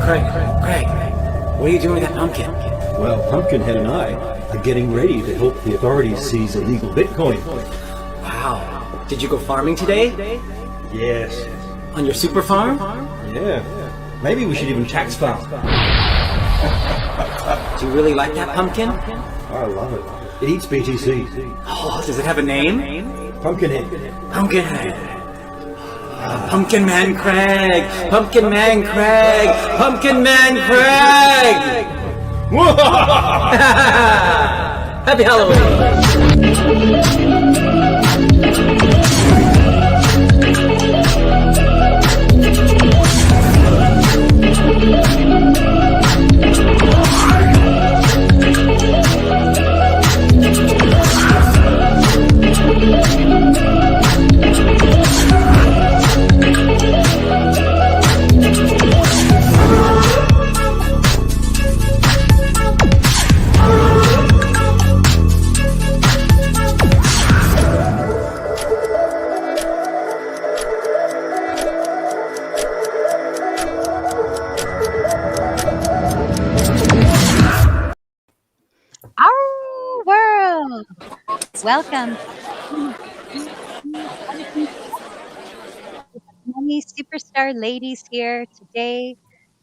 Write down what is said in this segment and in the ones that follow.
Craig, what are you doing with that pumpkin? Well, Pumpkinhead and I are getting ready to help the authorities seize illegal Bitcoin. Wow. Did you go farming today? Yes. On your super farm? Yeah. Maybe we should even tax farm. Do you really like that pumpkin? I love it. It eats BTC. Oh, does it have a name? Pumpkinhead. Pumpkinhead. Pumpkin Man Craig! Pumpkin Man Craig! Pumpkin Man Craig! Happy Halloween! Welcome. Many superstar ladies here today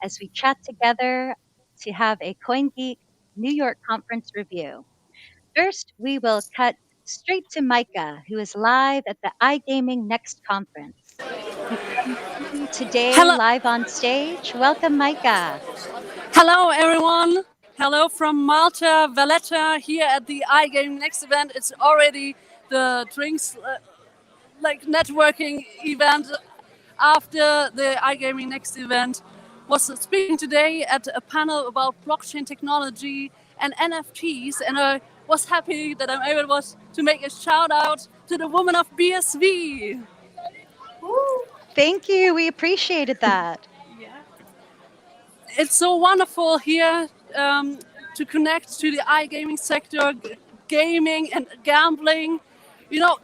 as we chat together to have a CoinGeek New York conference review. First, we will cut straight to Micah, who is live at the iGaming Next conference. Today, Hello. live on stage. Welcome, Micah. Hello, everyone. Hello from Malta, Valletta, here at the iGaming Next event. It's already the drinks, networking event after the iGaming Next event. Was speaking today at a panel about blockchain technology and NFTs, and I was happy that I'm able to make a shout out to the Women of BSV. Thank you. We appreciated that. It's so wonderful here to connect to the iGaming sector, gaming and gambling. You know,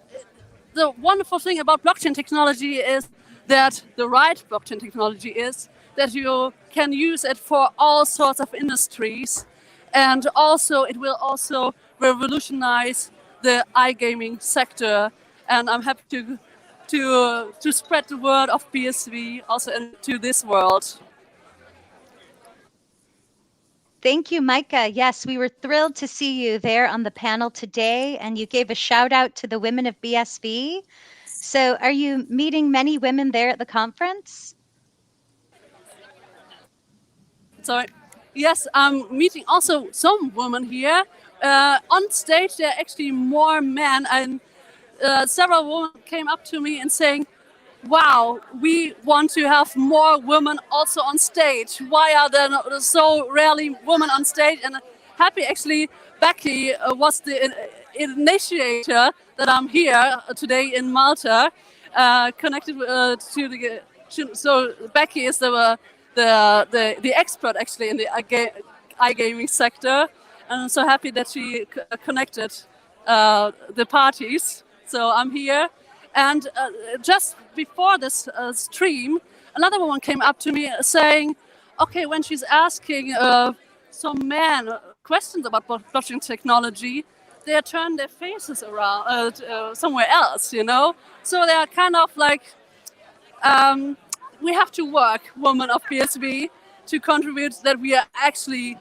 the wonderful thing about blockchain technology is that the right blockchain technology is that you can use it for all sorts of industries. And also, it will also revolutionize the iGaming sector. And I'm happy to spread the word of BSV also into this world. Thank you, Micah. Yes, we were thrilled to see you there on the panel today, and you gave a shout out to the Women of BSV. So are you meeting many women there at the conference? Sorry. Yes, I'm meeting also some women here. On stage, there are actually more men, and several women came up to me and saying, wow, we want to have more women also on stage. Why are there so rarely women on stage? And happy actually, Becky was the initiator that I'm here today in Malta, connected to the. So Becky is the expert actually in the iGaming sector, and I'm so happy that she connected the parties. So I'm here. And just before this stream, another woman came up to me saying, okay, when she's asking some men questions about blockchain technology, they turn their faces around somewhere else, you know? So they are kind of like, we have to work, Women of BSV, to contribute that we are actually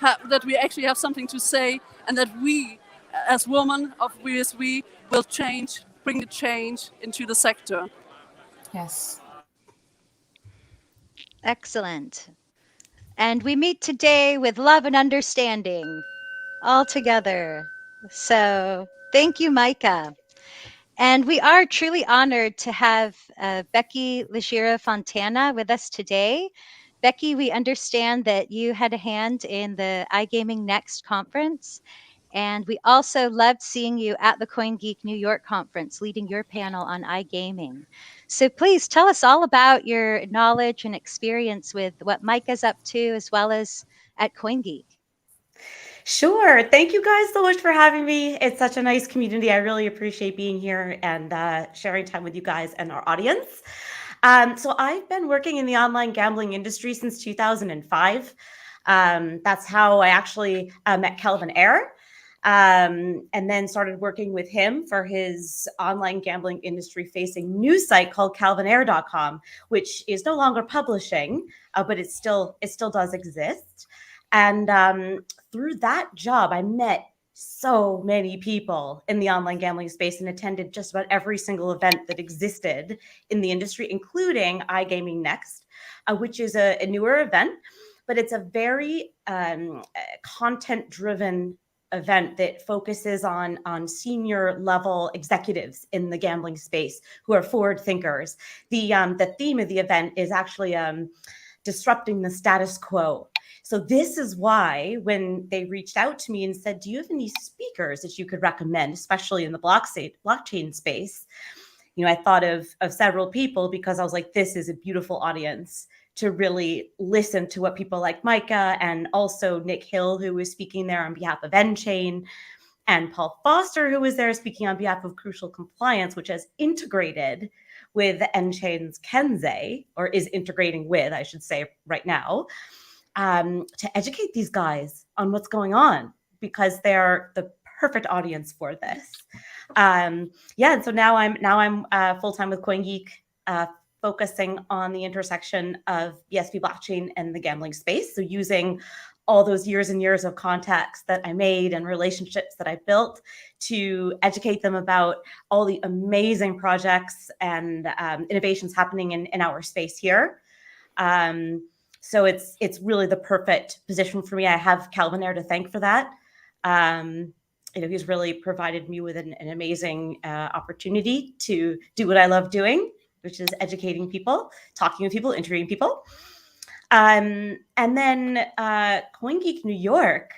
have something to say, and that we, as women of BSV, will bring the change into the sector. Yes. Excellent. And we meet today with love and understanding all together. So thank you, Micah. And we are truly honored to have Becky Legera Fontana with us today. Becky, we understand that you had a hand in the iGaming Next conference. And we also loved seeing you at the CoinGeek New York conference, leading your panel on iGaming. So please tell us all about your knowledge and experience with what Micah's up to, as well as at CoinGeek. Sure. Thank you guys so much for having me. It's such a nice community. I really appreciate being here and sharing time with you guys and our audience. So I've been working in the online gambling industry since 2005. That's how I actually met Calvin Ayre, and then started working with him for his online gambling industry facing news site called calvinayre.com, which is no longer publishing, but it still does exist. And through that job, I met so many people in the online gambling space and attended just about every single event that existed in the industry, including iGaming Next, which is a newer event, but it's a very content-driven event that focuses on senior level executives in the gambling space who are forward thinkers. The theme of the event is actually disrupting the status quo. So this is why when they reached out to me and said, do you have any speakers that you could recommend, especially in the blockchain space? I thought of several people because I was like, this is a beautiful audience to really listen to what people like Micah and also Nick Hill, who was speaking there on behalf of nChain, and Paul Foster, who was there speaking on behalf of Crucial Compliance, which has integrated with nChain's Kenze, or is integrating with, I should say, right now, to educate these guys on what's going on, because they're the perfect audience for this. And so now I'm full-time with CoinGeek, focusing on the intersection of BSV blockchain and the gambling space. So using all those years and years of contacts that I made and relationships that I built to educate them about all the amazing projects and innovations happening in our space here. So it's really the perfect position for me. I have Calvin Ayre to thank for that. He's really provided me with an amazing opportunity to do what I love doing, which is educating people, talking with people, interviewing people. And then CoinGeek New York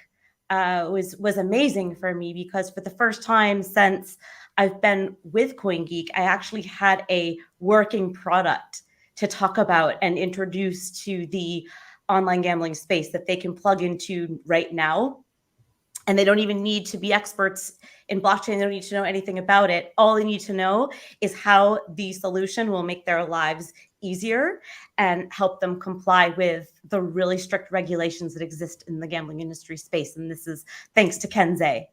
was amazing for me, because for the first time since I've been with CoinGeek, I actually had a working product to talk about and introduce to the online gambling space that they can plug into right now. And they don't even need to be experts in blockchain. They don't need to know anything about it. All they need to know is how the solution will make their lives easier and help them comply with the really strict regulations that exist in the gambling industry space. And this is thanks to Kenze.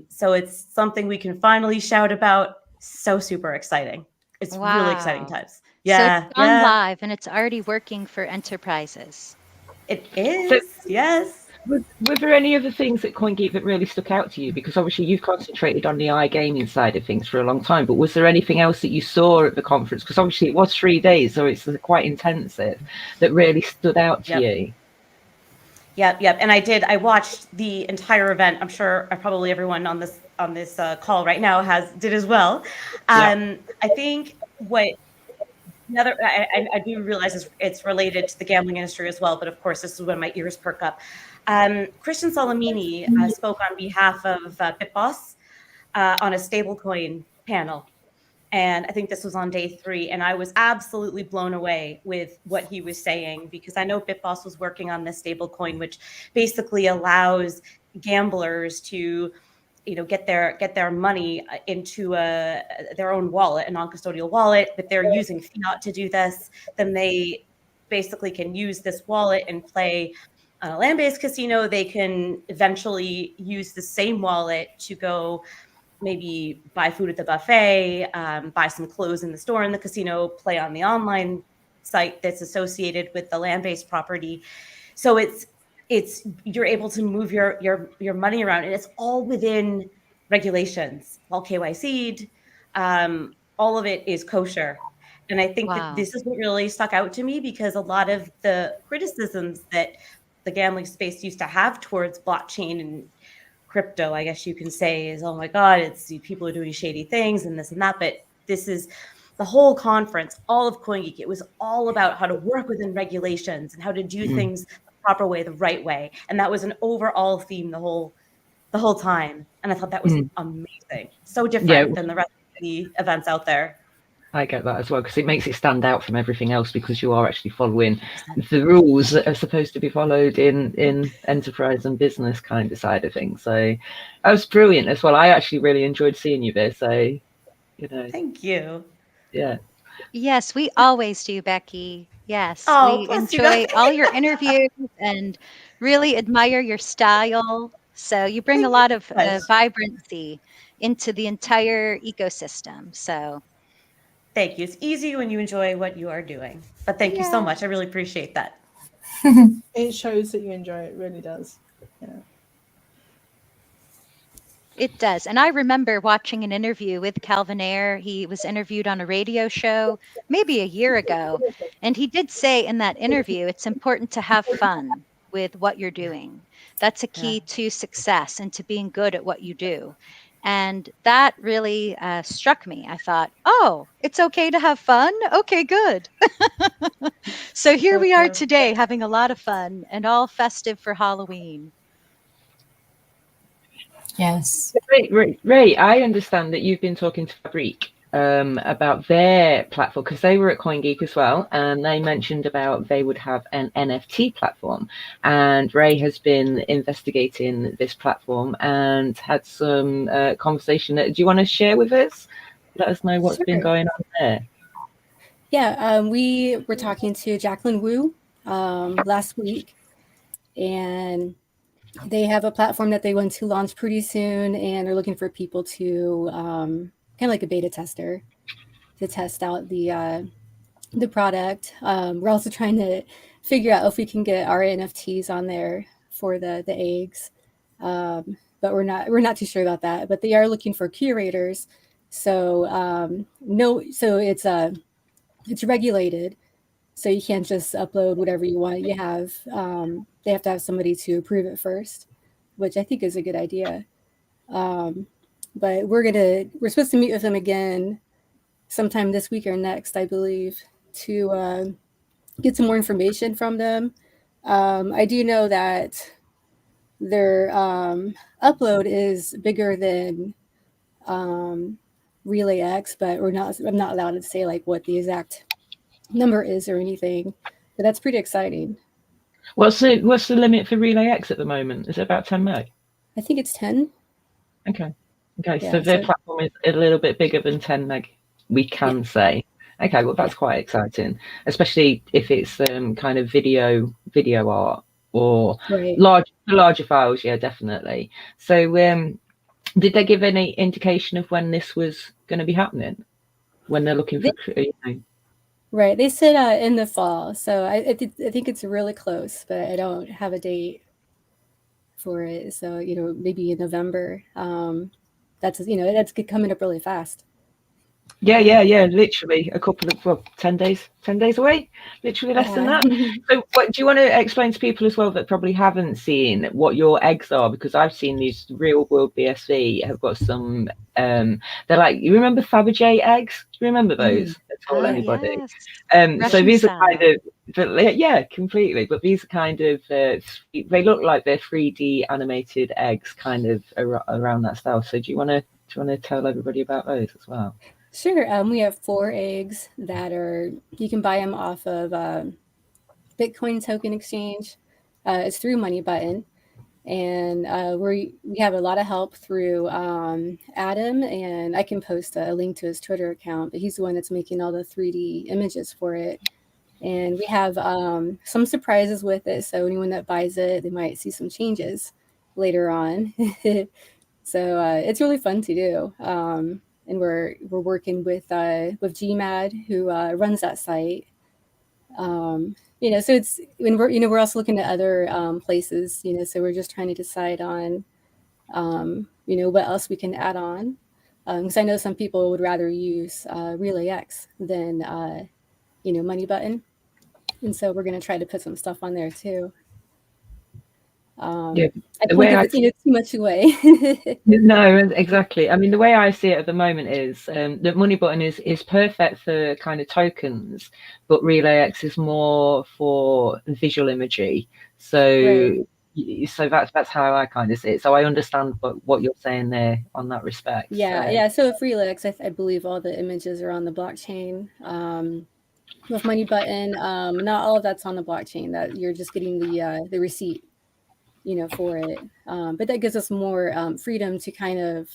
So it's something we can finally shout about. So super exciting. It's really exciting times. Yeah. So it's gone live and it's already working for enterprises. It is. So, yes. Was there any other things at CoinGeek that really stuck out to you? Because obviously you've concentrated on the iGaming side of things for a long time, but was there anything else that you saw at the conference? Because obviously it was 3 days, so it's quite intensive, that really stood out to you. Yep. And I watched the entire event. I'm sure probably everyone on this call right now did as well. I think I do realize it's related to the gambling industry as well, but of course this is when my ears perk up. Christian Salamini spoke on behalf of BitBoss on a stablecoin panel. And I think this was on day 3. And I was absolutely blown away with what he was saying, because I know BitBoss was working on this stablecoin, which basically allows gamblers to get their money into their own wallet, a non-custodial wallet, but they're using fiat to do this. Then they basically can use this wallet and play on a land-based casino. They can eventually use the same wallet to go maybe buy food at the buffet, buy some clothes in the store in the casino, play on the online site that's associated with the land-based property. So you're able to move your money around, and it's all within regulations, all KYC'd, all of it is kosher. And I think that this is what really stuck out to me, because a lot of the criticisms that the gambling space used to have towards blockchain and crypto, I guess you can say, is, oh my God, it's people are doing shady things and this and that. But this is the whole conference, all of CoinGeek. It was all about how to work within regulations and how to do things the proper way, the right way. And that was an overall theme the whole time. And I thought that was amazing. So different than the rest of the events out there. I get that as well, because it makes it stand out from everything else, because you are actually following the rules that are supposed to be followed in enterprise and business kind of side of things. So that was brilliant as well. I actually really enjoyed seeing you there. So, Thank you. Yeah. Yes, we always do, Becky. Yes, Oh, we bless you enjoy guys. all your interviews and really admire your style. So you bring a Thank you lot of so much. vibrancy into the entire ecosystem. So Thank you. It's easy when you enjoy what you are doing. But thank you so yeah, much. I really appreciate that. It shows that you enjoy it. It really does. Yeah. it does. And I remember watching an interview with Calvin Ayre. He was interviewed on a radio show maybe a year ago. And he did say in that interview, it's important to have fun with what you're doing. That's a Yeah. key to success and to being good at what you do. And that really struck me. I thought, oh, it's okay to have fun? Okay, good. So here So we are true. today having a lot of fun and all festive for Halloween. Yes. Ray, I understand that you've been talking to Fabrique about their platform, because they were at CoinGeek as well, and they mentioned about they would have an NFT platform. And Ray has been investigating this platform and had some conversation. Do you want to share with us? Let us know what's been Sure. going on there. Yeah, we were talking to Jacqueline Wu last week, and they have a platform that they want to launch pretty soon, and they're looking for people to kind of like a beta tester to test out the product. We're also trying to figure out if we can get our NFTs on there for the eggs, but we're not too sure about that. But they are looking for curators, so so it's regulated, so you can't just upload whatever you want. You have they have to have somebody to approve it first, which I think is a good idea. But we're supposed to meet with them again sometime this week or next, I believe, to get some more information from them. I do know that their upload is bigger than Relay X, but I'm not allowed to say like what the exact number is or anything. But that's pretty exciting. What's the limit for Relay X at the moment? Is it about 10 meg? I think it's 10. Okay. Okay, so Yeah, their so platform is a little bit bigger than 10 meg, we can say. Okay, well that's quite exciting, especially if it's kind of video art or right. larger files. Yeah, definitely. So did they give any indication of when this was going to be happening? When they're looking for, Right. They said in the fall. So I think it's really close, but I don't have a date for it. So, maybe in November. That's coming up really fast. Yeah. Literally a couple of 10 days away. Literally less than that. So, do you want to explain to people as well that probably haven't seen what your eggs are? Because I've seen these Real World BSV have got some. They're like, you remember Fabergé eggs? Do you remember those at all? Anybody? Yes. So Russian these style. are kind of, but yeah, completely. But these are kind of, they look like they're 3D animated eggs, kind of around that style. So do you want to tell everybody about those as well? Sure. We have 4 eggs that you can buy them off of Bitcoin Token Exchange. It's through Money Button. And we have a lot of help through Adam, and I can post a link to his Twitter account, but he's the one that's making all the 3D images for it. And we have some surprises with it, so anyone that buys it, they might see some changes later on. So it's really fun to do. And we're working with GMAD, who runs that site. So it's when we're also looking at other places, so we're just trying to decide on what else we can add on, because I know some people would rather use Relay X than Money Button, and so we're going to try to put some stuff on there too. Yeah, I don't give it too much away. No, exactly. I mean, the way I see it at the moment is the Money Button is perfect for kind of tokens, but Relay X is more for visual imagery. So, so that's how I kind of see it. So I understand what you're saying there on that respect. Yeah. So with Relay X, I believe all the images are on the blockchain. With Money Button, not all of that's on the blockchain. That you're just getting the receipt, for it. But that gives us more freedom to kind of,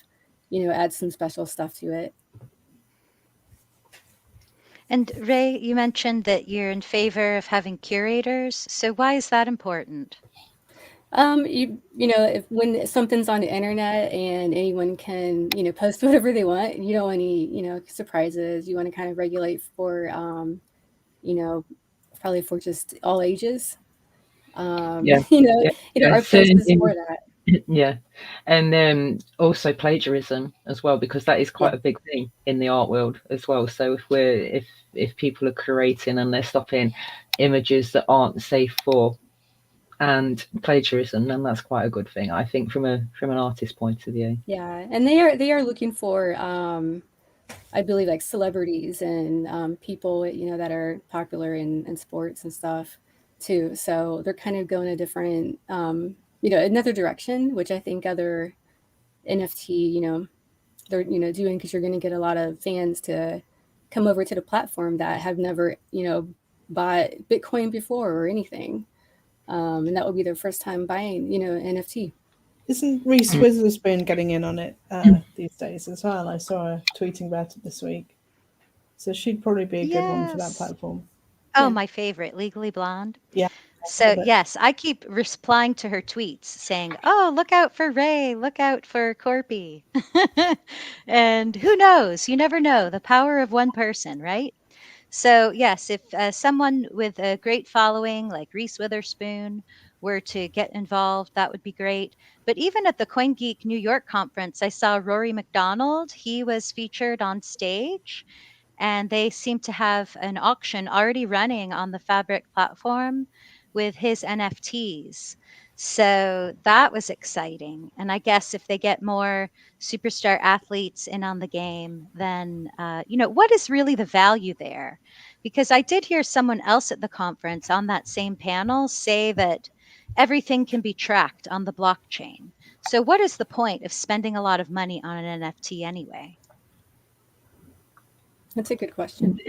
add some special stuff to it. And Ray, you mentioned that you're in favor of having curators. So why is that important? You know, if when something's on the internet and anyone can, you know, post whatever they want, you don't want any, you know, surprises. You want to kind of regulate for, you know, probably for just all ages. Yeah, you know, yeah, our place is for that. yeah, and also plagiarism as well, because that is quite Yeah. a big thing in the art world as well. So if people are creating and they're stopping images that aren't safe for and plagiarism, then that's quite a good thing, I think, from an artist point of view. Yeah, and they are looking for, I believe, like celebrities and people, you know, that are popular in sports and stuff too. So they're kind of going a different, you know, another direction, which I think other NFT, you know, they're, you know, doing, because you're going to get a lot of fans to come over to the platform that have never, you know, bought Bitcoin before or anything. And that will be their first time buying, you know, NFT. Isn't Reese Witherspoon getting in on it these days as well? I saw her tweeting about it this week. So she'd probably be a good one for that Yes. platform. Oh, Yeah. my favorite, Legally Blonde. Yeah. So But yes, I keep replying to her tweets saying, "Oh, look out for Ray, look out for Corpy." And who knows? You never know the power of one person, right? So yes, if someone with a great following like Reese Witherspoon were to get involved, that would be great. But even at the CoinGeek New York conference, I saw Rory McDonald. He was featured on stage, and they seem to have an auction already running on the Fabric platform with his NFTs. So that was exciting. And I guess if they get more superstar athletes in on the game, then, you know, what is really the value there? Because I did hear someone else at the conference on that same panel say that everything can be tracked on the blockchain. So what is the point of spending a lot of money on an NFT anyway? That's a good question.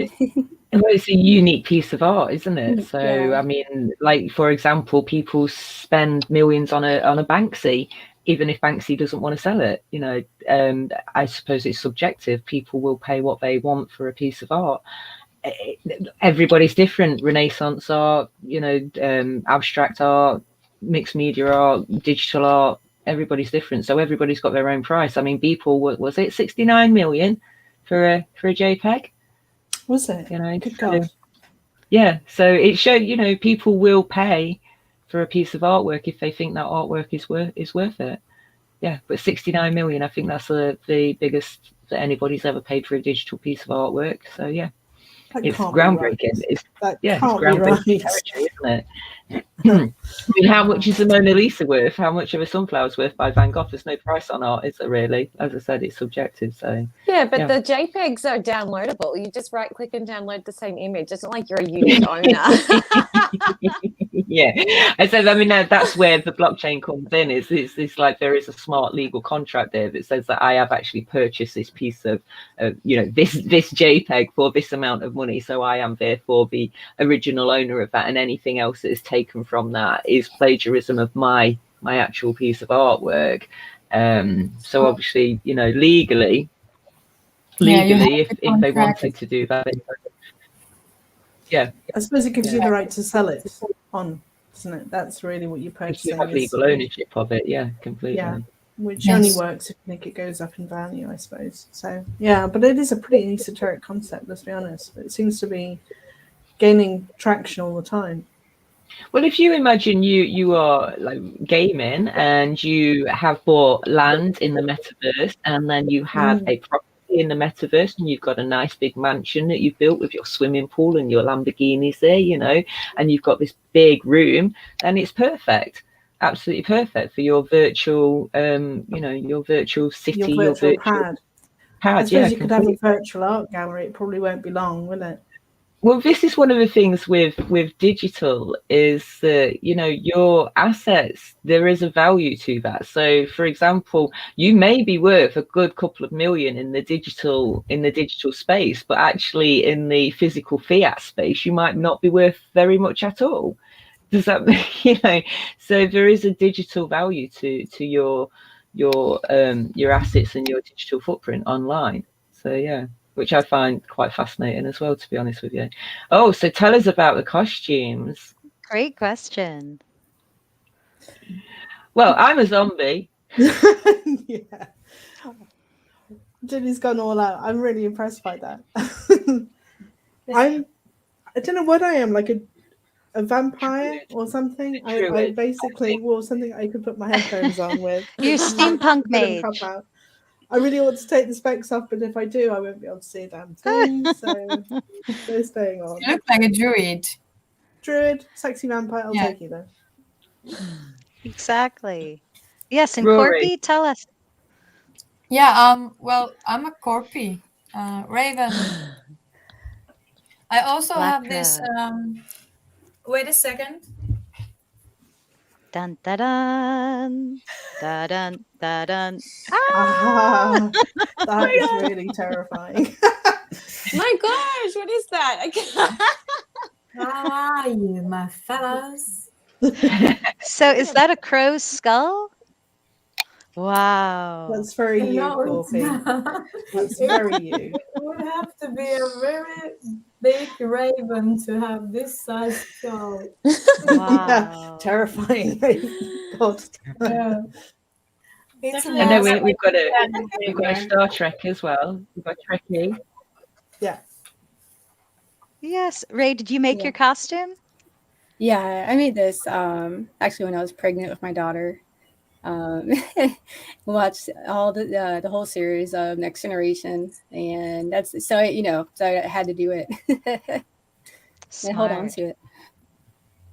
Well, it's a unique piece of art, isn't it? So, Yeah. I mean, like, for example, people spend millions on a Banksy, even if Banksy doesn't want to sell it, you know. And I suppose it's subjective. People will pay what they want for a piece of art. Everybody's different. Renaissance art, you know, abstract art, mixed media art, digital art. Everybody's different, so everybody's got their own price. I mean, Beeple, was it 69 million for a JPEG? was it? You know, Good so, God. yeah. So it showed, you know, people will pay for a piece of artwork if they think that artwork is worth it. Yeah, but 69 million, I think that's the biggest that anybody's ever paid for a digital piece of artwork. So yeah, That it's can't be right. groundbreaking. It's That it's can't be groundbreaking right. territory, isn't it? I mean, how much is the Mona Lisa worth? How much of a sunflower's worth by Van Gogh? There's no price on art, is there really? As I said, it's subjective. So Yeah, but yeah. the JPEGs are downloadable. You just right click and download the same image. It's not like you're a unique owner. Yeah, I said, I mean, that's where the blockchain comes in. It's like there is a smart legal contract there that says that I have actually purchased this piece of you know, this JPEG for this amount of money, so I am therefore the original owner of that, and anything else that is taken from that is plagiarism of my actual piece of artwork. So obviously, you know, legally, if they wanted to do that, yeah, I suppose it gives you the right to sell it on, doesn't it? That's really what you're if purchasing. you have legal ownership of it, yeah, completely. Yeah, which only works if you think it goes up in value, I suppose. So yeah, but it is a pretty esoteric concept, let's be honest. But it seems to be gaining traction all the time. Well, if you imagine you are like gaming and you have bought land in the metaverse, and then you have a property in the metaverse, and you've got a nice big mansion that you've built with your swimming pool and your Lamborghinis there, you know, and you've got this big room, then it's perfect. Absolutely perfect for your virtual, you know, your virtual city, your virtual pad. I suppose yeah, you could have a virtual art gallery. It probably won't be long, will it? Well, this is one of the things with digital is that, you know, your assets, there is a value to that. So, for example, you may be worth a good couple of million in the digital space, but actually in the physical fiat space, you might not be worth very much at all. Does that, you know? So there is a digital value to your assets and your digital footprint online. So yeah. which I find quite fascinating as well, to be honest with you. Oh, so tell us about the costumes. Great question. Well, I'm a zombie. Yeah. Jenny's gone all out. I'm really impressed by that. I don't know what I am, like a vampire or something. I basically wore something I could put my headphones on with. You're steampunk mage. I really want to take the specs off, but if I do, I won't be able to see a damn thing. So they're staying on. You look like a druid. Druid, sexy vampire. I'll take you there. Exactly. Yes, and Rory. Corby, tell us. Yeah. Well, I'm a corpy, raven. I also Black have this. Wait a second. Dun dun dun dun dun dun dun. Ah, that is really terrifying. My gosh, what is that? I can't. How are you, my fellas? So is that a crow's skull? Wow. That's very you, No, it's Corpy. not. That's very you. It would have to be a very big raven to have this size skull. Wow. Yeah, terrifying. God. Yeah. It's And then we've got a Star Trek as well. We've got Trekkie. Yeah. Yes. Ray, did you make your costume? Yeah, I made this actually when I was pregnant with my daughter. Watched all the whole series of Next Generation, and that's so so I had to do it and hold on to it.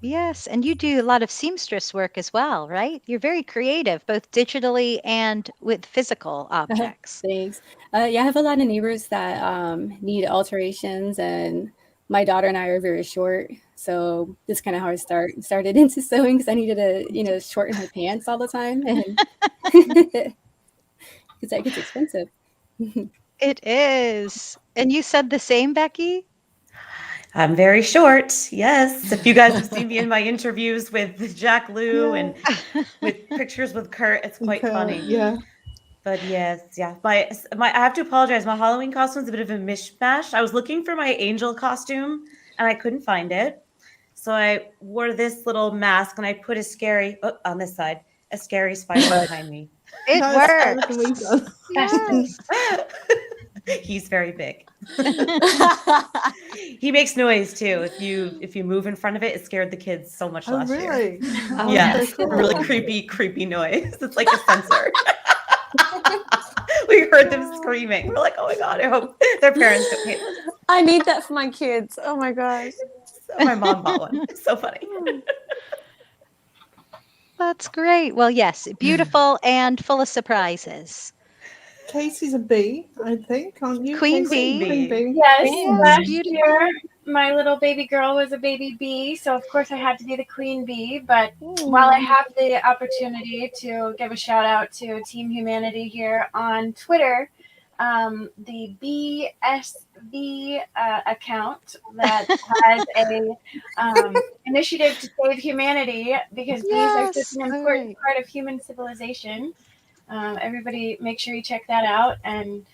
Yes, and you do a lot of seamstress work as well, right? You're very creative, both digitally and with physical objects. Thanks. Yeah, I have a lot of neighbors that need alterations, and my daughter and I are very short, so that's kind of how I started into sewing, because I needed to shorten my pants all the time, and because that gets expensive. It is. And you said the same, Becky? I'm very short. Yes. If you guys have seen me in my interviews with Jack Lou and with pictures with Kurt, it's quite funny. Yeah. But yes, yeah. My I have to apologize. My Halloween costume is a bit of a mishmash. I was looking for my angel costume and I couldn't find it. So I wore this little mask and I put a scary on this side, a scary spider behind me. It works. Yes. He's very big. He makes noise too. If you move in front of it, it scared the kids so much last really? year. Oh, Yeah, that's cool. a really creepy noise. It's like a sensor. We heard them screaming. We're like, oh my god! I hope their parents don't hate this. I need that for my kids. Oh my gosh. So my mom bought one. It's so funny. That's great. Well, yes, beautiful and full of surprises. Casey's a bee, I think, aren't you? Queen Casey? bee. Queen bee. Yes, Yes, last beautiful. year my little baby girl was a baby bee, so of course I had to be the queen bee. But while I have the opportunity to give a shout out to Team Humanity here on Twitter, the BSV account that has a initiative to save humanity, because bees are such an important part of human civilization. Everybody make sure you check that out, and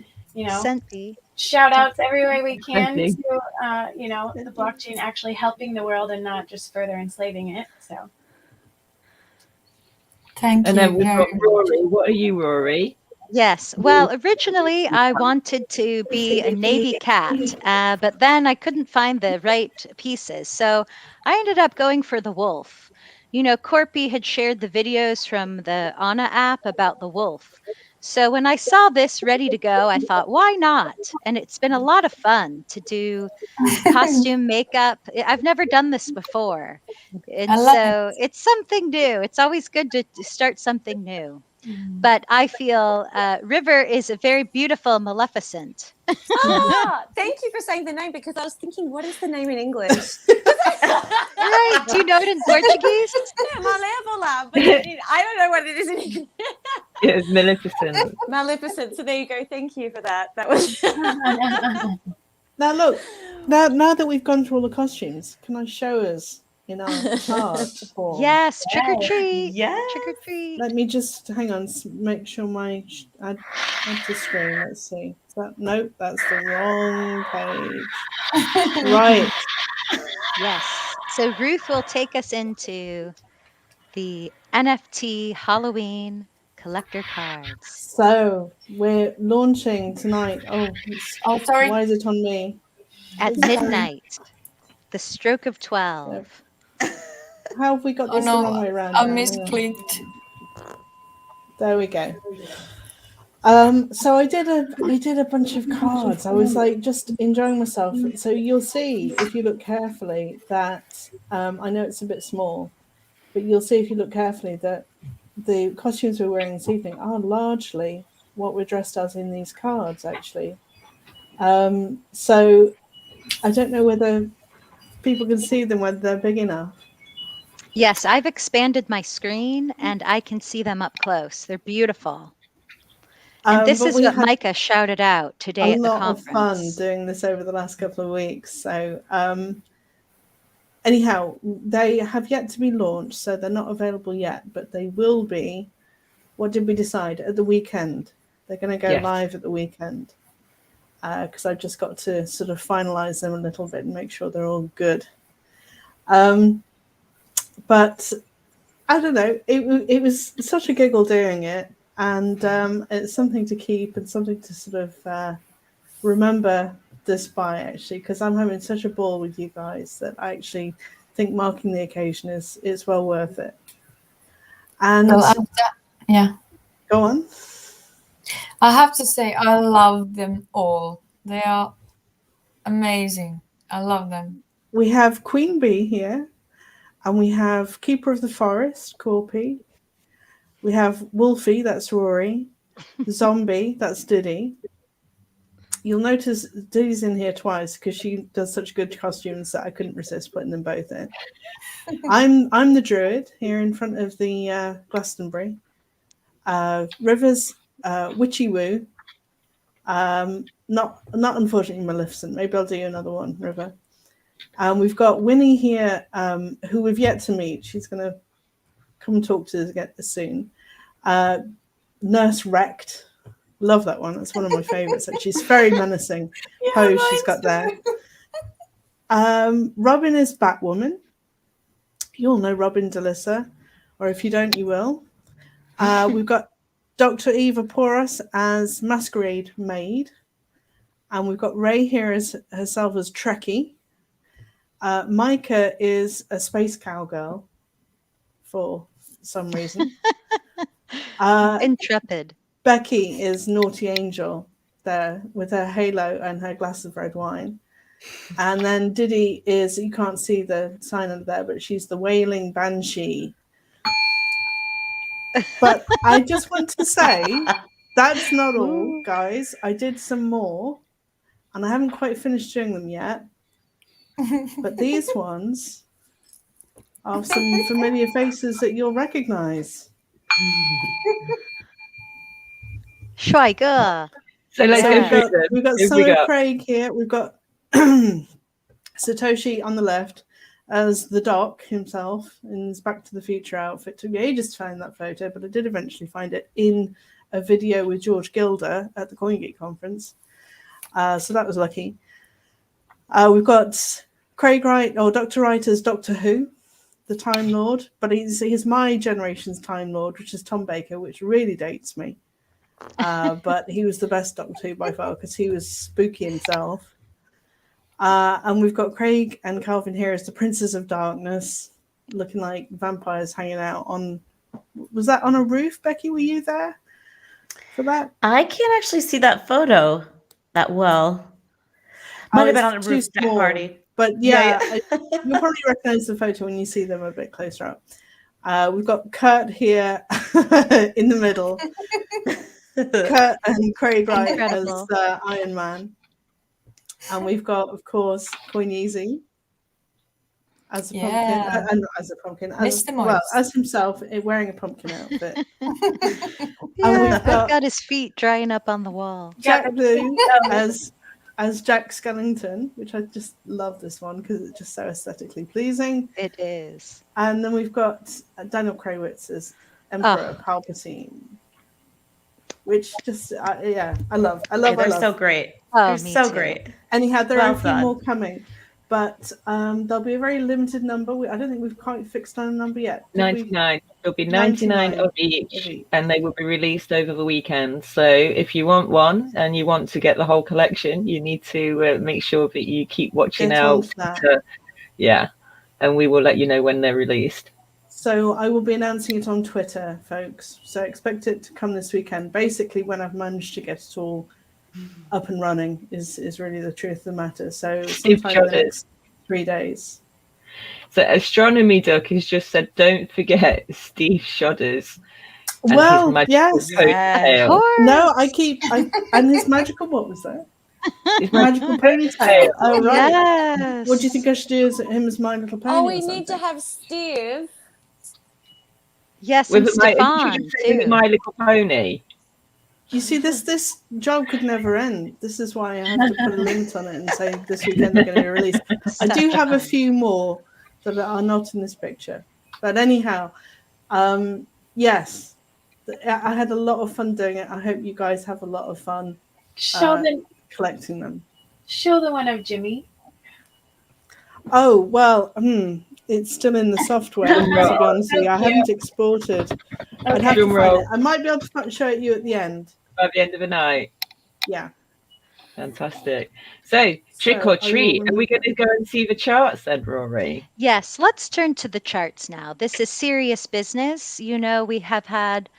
shout outs every way we can to the blockchain actually helping the world and not just further enslaving it. So thank And you. then we've got Rory. What are you, Rory? Yes. Well, originally I wanted to be a navy cat, but then I couldn't find the right pieces. So I ended up going for the wolf. Corpy had shared the videos from the Anna app about the wolf. So when I saw this ready to go, I thought, why not? And it's been a lot of fun to do costume makeup. I've never done this before. And so it's something new. It's always good to start something new. But I feel River is a very beautiful Maleficent. Thank you for saying the name, because I was thinking, what is the name in English? Right. Do you know it in Portuguese? Malévola, but I don't know what it is in English. It's Maleficent. Maleficent. So there you go. Thank you for that. That was. Now look, now that we've gone through all the costumes, can I show us in our chart form? Yes, trick or treat. Yeah. Trick or treat. Let me just hang on, make sure my add to screen. Let's see. Nope, that's the wrong page. Right. Yes. So Ruth will take us into the NFT Halloween collector cards. So we're launching tonight. Oh, sorry. why is it on me? At Is it on- midnight, the stroke of 12. How have we got this the wrong way around? I now? Hang on. misclicked. There we go. So I did a bunch of cards. I was like just enjoying myself. So you'll see if you look carefully that I know it's a bit small, but you'll see if you look carefully that the costumes we're wearing this evening are largely what we're dressed as in these cards, actually. So I don't know whether people can see them, whether they're big enough. Yes, I've expanded my screen and I can see them up close. They're beautiful. And this But is we what had Micah shouted out today a at the lot of fun conference. doing this over the last couple of weeks. So anyhow, they have yet to be launched, so they're not available yet, but they will be. What did we decide? At the weekend. They're going to go Yes. live at the weekend. Because I've just got to sort of finalize them a little bit and make sure they're all good. But I don't know, it was such a giggle doing it, and it's something to keep and something to sort of remember this by, actually, because I'm having such a ball with you guys that I actually think marking the occasion is well worth it. And Yeah. go on. I have to say, I love them all. They are amazing. I love them. We have Queen Bee here, and we have Keeper of the Forest, Corpy. We have Wolfie, that's Rory. Zombie, that's Diddy. You'll notice Diddy's in here twice because she does such good costumes that I couldn't resist putting them both in. I'm the Druid here in front of the Glastonbury. River's Witchy Woo. Not unfortunately Maleficent. Maybe I'll do another one, River. We've got Winnie here, who we've yet to meet. She's going to come talk to us again soon. Nurse Wrecked. Love that one. That's one of my favorites. She's very menacing pose she's got there. Robin is Batwoman. You all know Robin DeLissa, or if you don't, you will. We've got Dr. Eva Porras as Masquerade Maid. And we've got Ray here as herself as Trekkie. Micah is a space cowgirl for some reason. Intrepid. Becky is Naughty Angel there with her halo and her glass of red wine. And then Diddy is, you can't see the sign under there, but she's the Wailing Banshee. But I just want to say, that's not all, guys. I did some more, and I haven't quite finished doing them yet. But these ones are some familiar faces that you'll recognize. Schweiger. So let's go through them. We've got Summer Craig here. We've got Satoshi on the left as the Doc himself in his Back to the Future outfit. It took me ages to find that photo, but I did eventually find it in a video with George Gilder at the CoinGeek conference. So that was lucky. We've got Craig Wright, or Dr. Wright as Doctor Who, the Time Lord, but he's my generation's Time Lord, which is Tom Baker, which really dates me. But he was the best Doctor Who by far because he was spooky himself. And we've got Craig and Calvin here as the Princes of Darkness, looking like vampires hanging out on... Was that on a roof, Becky? Were you there for that? I can't actually see that photo that well. Might have been on a roof deck party. But yeah. You'll probably recognize the photo when you see them a bit closer up. We've got Kurt here in the middle. Kurt and Craig Wright as Iron Man. And we've got, of course, Koineasy as a pumpkin. As a pumpkin. As himself, wearing a pumpkin outfit. And I've got his feet drying up on the wall. Jack Blue as Jack Skellington, which I just love this one because it's just so aesthetically pleasing. It is. And then we've got Daniel Krawitz as Emperor Palpatine. which just yeah, I love. They're so great. Oh, They're me so too. great. Anyhow, there are Well a few done. more coming, but there'll be a very limited number. I don't think we've quite fixed on a number yet. Did we? 99. There'll be 99 of each, and they will be released over the weekend. So if you want one and you want to get the whole collection, you need to make sure that you keep watching Get out. onto that. Yeah, and we will let you know when they're released. So I will be announcing it on Twitter, folks. So expect it to come this weekend. Basically, when I've managed to get it all up and running is really the truth of the matter. So sometime in the next 3 days. So Astronomy Duck has just said, don't forget Steve Shodders. And Well, his magical yes. ponytail. No, and his magical, what was that? His magical ponytail. Oh, right. Yes. What do you think I should do as him as My Little Pony? Oh, or we need something? to have Steve. Yes, With and My Stefan, My Little Pony. You see, this job could never end. This is why I have to put a link on it and say this weekend they're going to be released. I do have a few more that are not in this picture. But anyhow, yes, I had a lot of fun doing it. I hope you guys have a lot of fun collecting them. Show the one of Jimmy. Oh, well, it's still in the software, to be honest with you. I haven't exported. I'd have to find it. I might be able to show it you at the end. By the end of the night. Yeah. Fantastic. So, trick or treat. Are we going to go and see the charts then, Rory? Yes, let's turn to the charts now. This is serious business. You know, we have had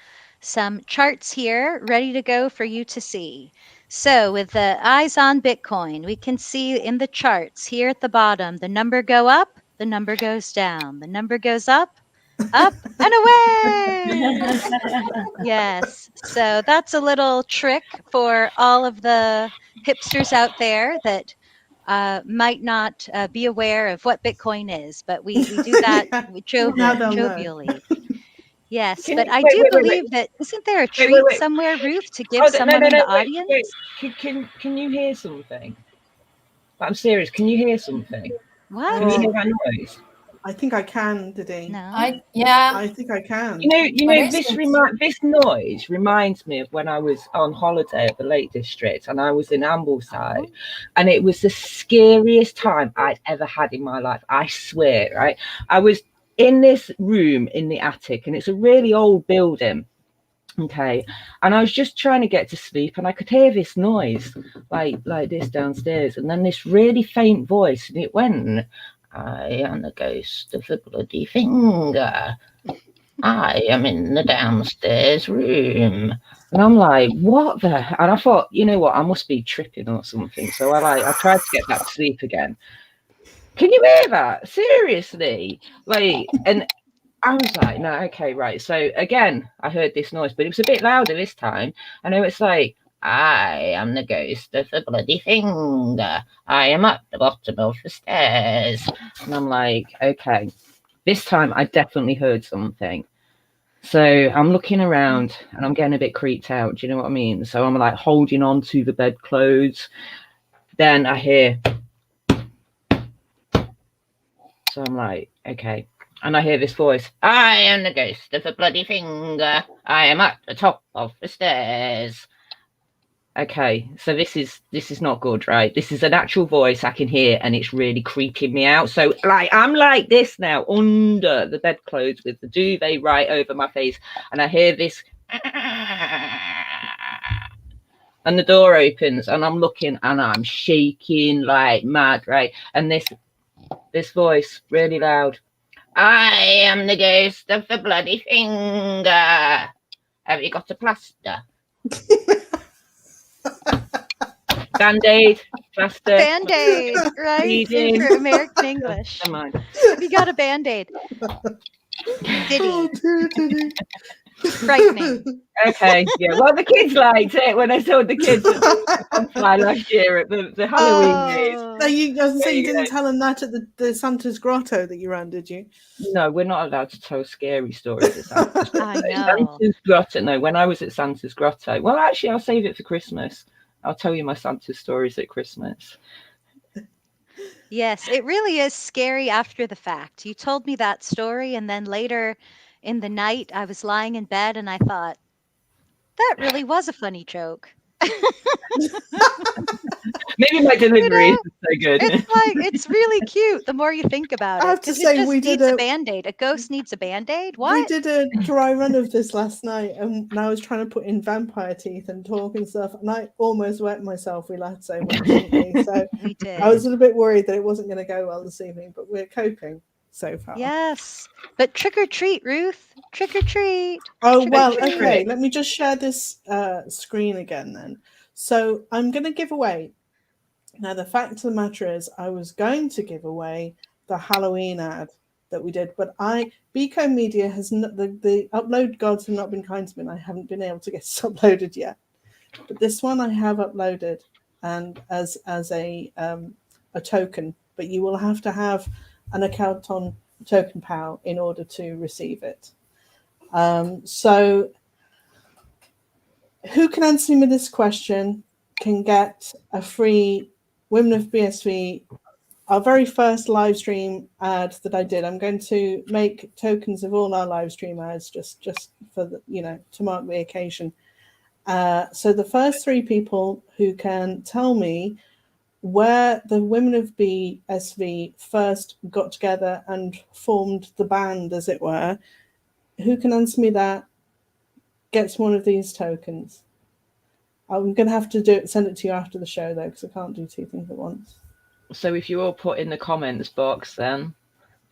some charts here ready to go for you to see. So with the eyes on Bitcoin, we can see in the charts here at the bottom, the number go up, the number goes down, the number goes up, and away. Yes. So that's a little trick for all of the hipsters out there that might not be aware of what Bitcoin is, but we do that jovially. Yes, but I do believe that isn't there a treat somewhere, Ruth, to give someone in the audience? Can you hear something? I'm serious. Can you hear something? What? Can you hear that noise? I think I can, Diddy. No. I think I can. You know, this noise reminds me of when I was on holiday at the Lake District and I was in Ambleside, and it was the scariest time I'd ever had in my life. I swear, right? I was in this room in the attic, and it's a really old building. Okay, and I was just trying to get to sleep, and I could hear this noise like this downstairs, and then this really faint voice, and it went, I am the ghost of the bloody finger. I am in the downstairs room. And I'm like, what the? And I thought, you know what? I must be tripping or something. So I tried to get back to sleep again. Can you hear that? Seriously? And I was like, no, okay, right. So again, I heard this noise, but it was a bit louder this time. And it's like, I am the ghost of the bloody finger. I am at the bottom of the stairs. And I'm like, okay, this time I definitely heard something. So I'm looking around and I'm getting a bit creeped out. Do you know what I mean? So I'm like holding on to the bedclothes. Then I hear. So I'm like, okay. And I hear this voice. I am the ghost of the bloody finger. I am at the top of the stairs. Okay, so this is not good, right? This is an actual voice I can hear, and it's really creeping me out. So I'm like this now under the bedclothes with the duvet right over my face, and I hear this, and the door opens, and I'm looking, and I'm shaking like mad, right? And this voice really loud. I am the ghost of the bloody finger. Have you got a plaster? Band-aid, plaster. Band-aid, right? For American English. Come on. Have you got a Band-aid? Diddy. Frightening. Okay, yeah. Well, the kids liked it when I saw the kids at last year at the Halloween days. No, you didn't tell them that at the Santa's Grotto that you ran, did you? No, we're not allowed to tell scary stories at Santa's Grotto. I know. Santa's Grotto. No, when I was at Santa's Grotto. Well, actually, I'll save it for Christmas. I'll tell you my Santa stories at Christmas. Yes, it really is scary after the fact. You told me that story, and then later in the night, I was lying in bed and I thought, That really was a funny joke. Maybe my delivery know, isn't so good. It's really cute the more you think about I it. have to 'Cause say, it just we did needs a a Band-Aid. A ghost needs a Band-Aid? we What? did a dry run of this last night, and I was trying to put in vampire teeth and talk and stuff, and I almost wet myself. We laughed so much, didn't we? So We did. I was a little bit worried that it wasn't going to go well this evening, but we're coping so far. Yes. But trick or treat, Ruth. Trick or treat. Oh, Trick or well, treat. okay. Let me just share this screen again then. So I'm going to give away. Now, the fact of the matter is, I was going to give away the Halloween ad that we did, but Beacon Media has not, the upload gods have not been kind to me, and I haven't been able to get it uploaded yet. But this one I have uploaded, and as a token. But you will have to have an account on Token Pal in order to receive it. So who can answer me this question can get a free Women of BSV, our very first live stream ad that I did. I'm going to make tokens of all our live stream ads just for the, to mark the occasion. So the first 3 people who can tell me where the Women of BSV first got together and formed the band, as it were, who can answer me that gets one of these tokens. I'm going to have to send it to you after the show, though, because I can't do 2 things at once. So if you all put in the comments box then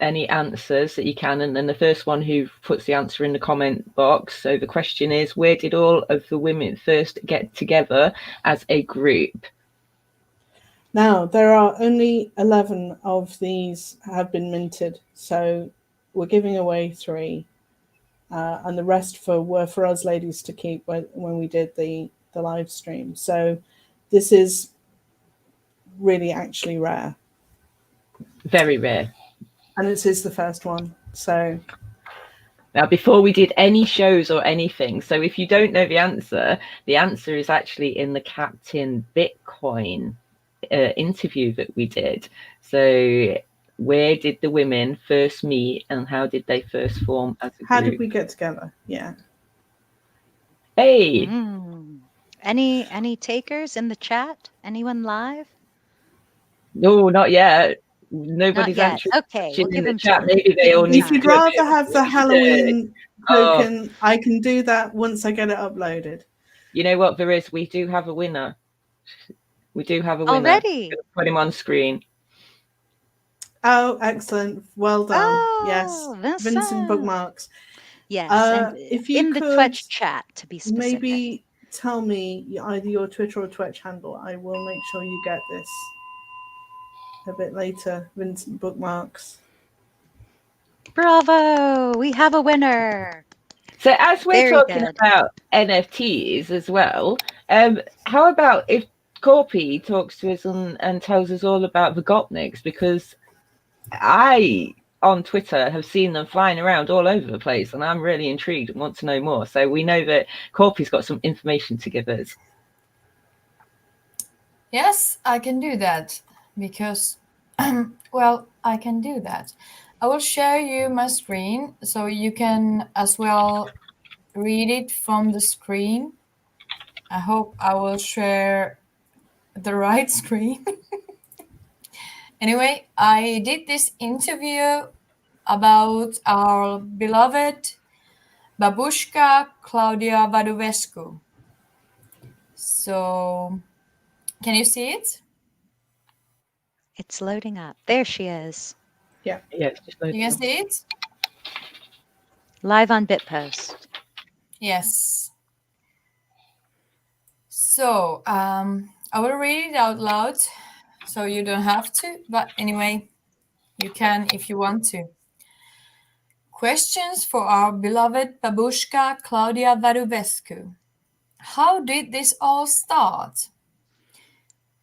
any answers that you can, and then the first one who puts the answer in the comment box. So the question is, where did all of the women first get together as a group? Now, there are only 11 of these have been minted, so we're giving away 3, and the rest were for us ladies to keep when we did the live stream. So this is really actually rare. Very rare. And this is the first one. So now, before we did any shows or anything, so if you don't know the answer is actually in the Captain Bitcoin interview that we did. So where did the women first meet and how did they first form as a group? How did we get together? Yeah. Hey. Any takers in the chat? Anyone live? No, not yet. Nobody's answering. Okay, we'll give in the them chat. time. Maybe they all need If you'd rather have the Halloween token, I can do that once I get it uploaded. You know what, there is? We do have a winner. We do have a winner. Already? Put him on screen. Oh, excellent. Well done. Oh, yes. Vincent Bookmarks. Yes. And if you in the could Twitch chat, to be specific. maybe tell me either your Twitter or Twitch handle. I will make sure you get this a bit later. Vincent Bookmarks. Bravo! We have a winner. So as we're Very talking good. about NFTs as well, how about if Corpy talks to us and tells us all about the Gopniks? Because I, on Twitter, have seen them flying around all over the place, and I'm really intrigued and want to know more. So we know that Corpy's got some information to give us. Yes, I can do that because, well, I can do that. I will share you my screen so you can as well read it from the screen. I hope I will share the right screen. Anyway, I did this interview about our beloved Babushka Claudia Vadovescu. So, can you see it? It's loading up. There she is. Yeah. It's just loading. You can see it? Live on Bitpost. Yes. So, I will read it out loud so you don't have to, but anyway, you can if you want to. Questions for our beloved Babushka Claudia Vadovescu. How did this all start?